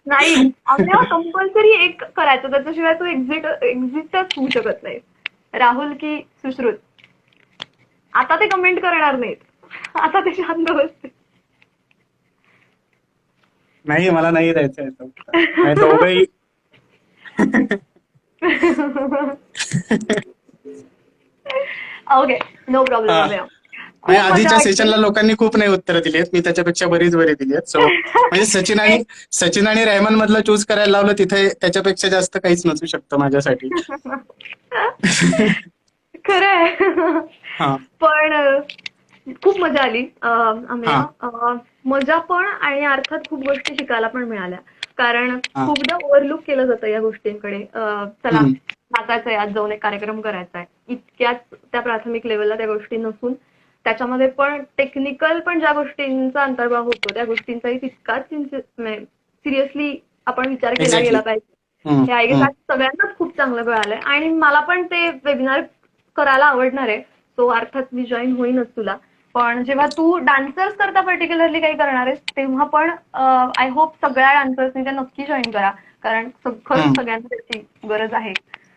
नाही, आपल्याला कंपल्सरी एक करायचं, त्याच्याशिवाय तू एक्झिटच होऊ शकत नाही. राहुल की सुश्रुत? आता ते कमेंट करणार नाहीत, आता ते शांत बसते. नाही, मला नाही द्यायचं आहे दोघही. Okay, no problem. आधीच्या सेशनला लोकांनी खूप नाही उत्तरं दिली आहेत, मी त्याच्यापेक्षा बरीच बरी दिली आहेत. सो म्हणजे सचिन आणि रहमान मधलं चूज करायला लावलं, तिथे त्याच्यापेक्षा जास्त काहीच नसू शकतं माझ्यासाठी. खरंय. हा. पण खूप मजा आली आम्हाला. मजा पण आणि अर्थात खूप गोष्टी शिकायला पण मिळाल्या. कारण खूपदा ओव्हरलुक केलं जातं या गोष्टींकडे. चला नाचायचंय, आज जाऊन एक कार्यक्रम करायचा आहे, इतक्याच त्या प्राथमिक लेवलला त्या गोष्टी नसून त्याच्यामध्ये पण टेक्निकल पण ज्या गोष्टींचा अंतर्भाव होतो त्या गोष्टींचाही तितकाच सिरियसली आपण विचार केला गेला पाहिजे. हे आय गेस आज सगळ्यांनाच खूप चांगलं कळालंय आणि मला पण ते वेबिनार करायला आवडणार आहे. सो अर्थात मी जॉईन होईनच तुला. पण जेव्हा तू डान्सर्स करता पर्टिक्युलरली काही करणार आहेस तेव्हा पण आय होप सगळ्या डान्सर्सनी ते नक्की जॉईन करा, कारण खरंच सगळ्यांना त्याची गरज आहे.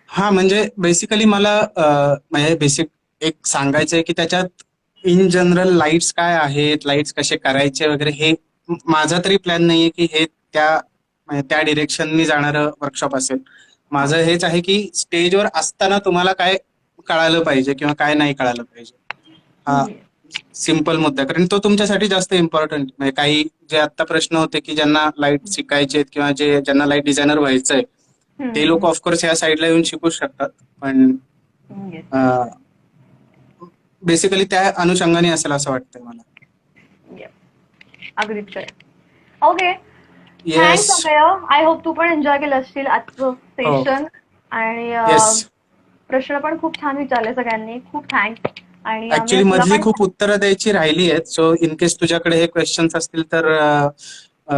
हा, म्हणजे बेसिकली मला म्हणजे बेसिक एक सांगायचंय की त्याच्यात इन जनरल लाईट्स काय आहेत, लाईट्स कसे करायचे वगैरे, हे माझा तरी प्लॅन नाहीये की हे त्या डिरेक्शननी जाणारं वर्कशॉप असेल. माझं हेच आहे की स्टेजवर असताना तुम्हाला काय कळालं पाहिजे किंवा काय नाही कळालं पाहिजे, हा सिम्पल मुद्दा. कारण तो तुमच्यासाठी जास्त इम्पॉर्टंट. म्हणजे काही जे आता प्रश्न होते की ज्यांना लाईट शिकायचे किंवा ज्यांना लाईट डिझायनर व्हायचंय ते लोक ऑफकोर्स या साईडला येऊन शिकू शकतात, पण बेसिकली त्या अनुषंगाने असेल असं वाटतंय मला. अगदीच खरं. Okay, thanks Amey. I hope तू पण एन्जॉय केलं असशील आजचं सेशन. आणि प्रश्न पण खूप छान विचारले सगळ्यांनी, खूप थँक्स. आणि ऍक्च्युली मधली खूप उत्तरं द्यायची राहिली आहेत. सो इन केस तुझ्याकडे हे क्वेश्चन्स असतील तर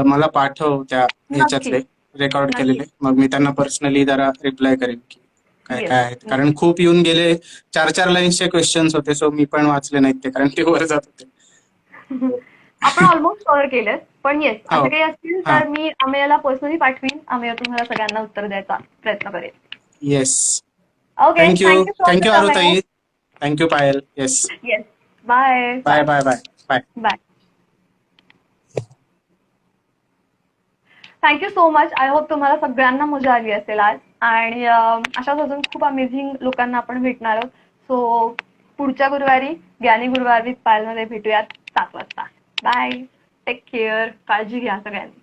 मला पाठव त्या ह्याच्यातले रेकॉर्ड केलेले, मग मी त्यांना पर्सनली जरा रिप्लाय करेन की काय काय आहेत. कारण खूप येऊन गेले, 4-4 लाईन्सचे क्वेश्चन्स होते. सो मी पण वाचले नाहीत ते, कारण ते वर जात होते. आपण ऑलमोस्ट कव्हर केले. पण येस, असं काही असतील तर मी अमेयला पर्सनली पाठवीन. अमेय तुम्हाला सगळ्यांना उत्तर द्यायचा प्रयत्न करेल. Yes. Okay, thank you thank you so thank you much. आरुताई. Thank you Payal. Yes. Yes, bye bye bye bye bye. Bye. Thank you so much. I hope तुम्हाला सगळ्यांना मजा आली असेल आज, आणि अशाच अजून खूप अमेझिंग लोकांना आपण भेटणार आहोत. सो पुढच्या गुरुवारी ज्ञानी गुरुवार विथ पायलमध्ये भेटूयात 7 वाजता. बाय, टेक केअर, काळजी घ्या सगळ्यांनी.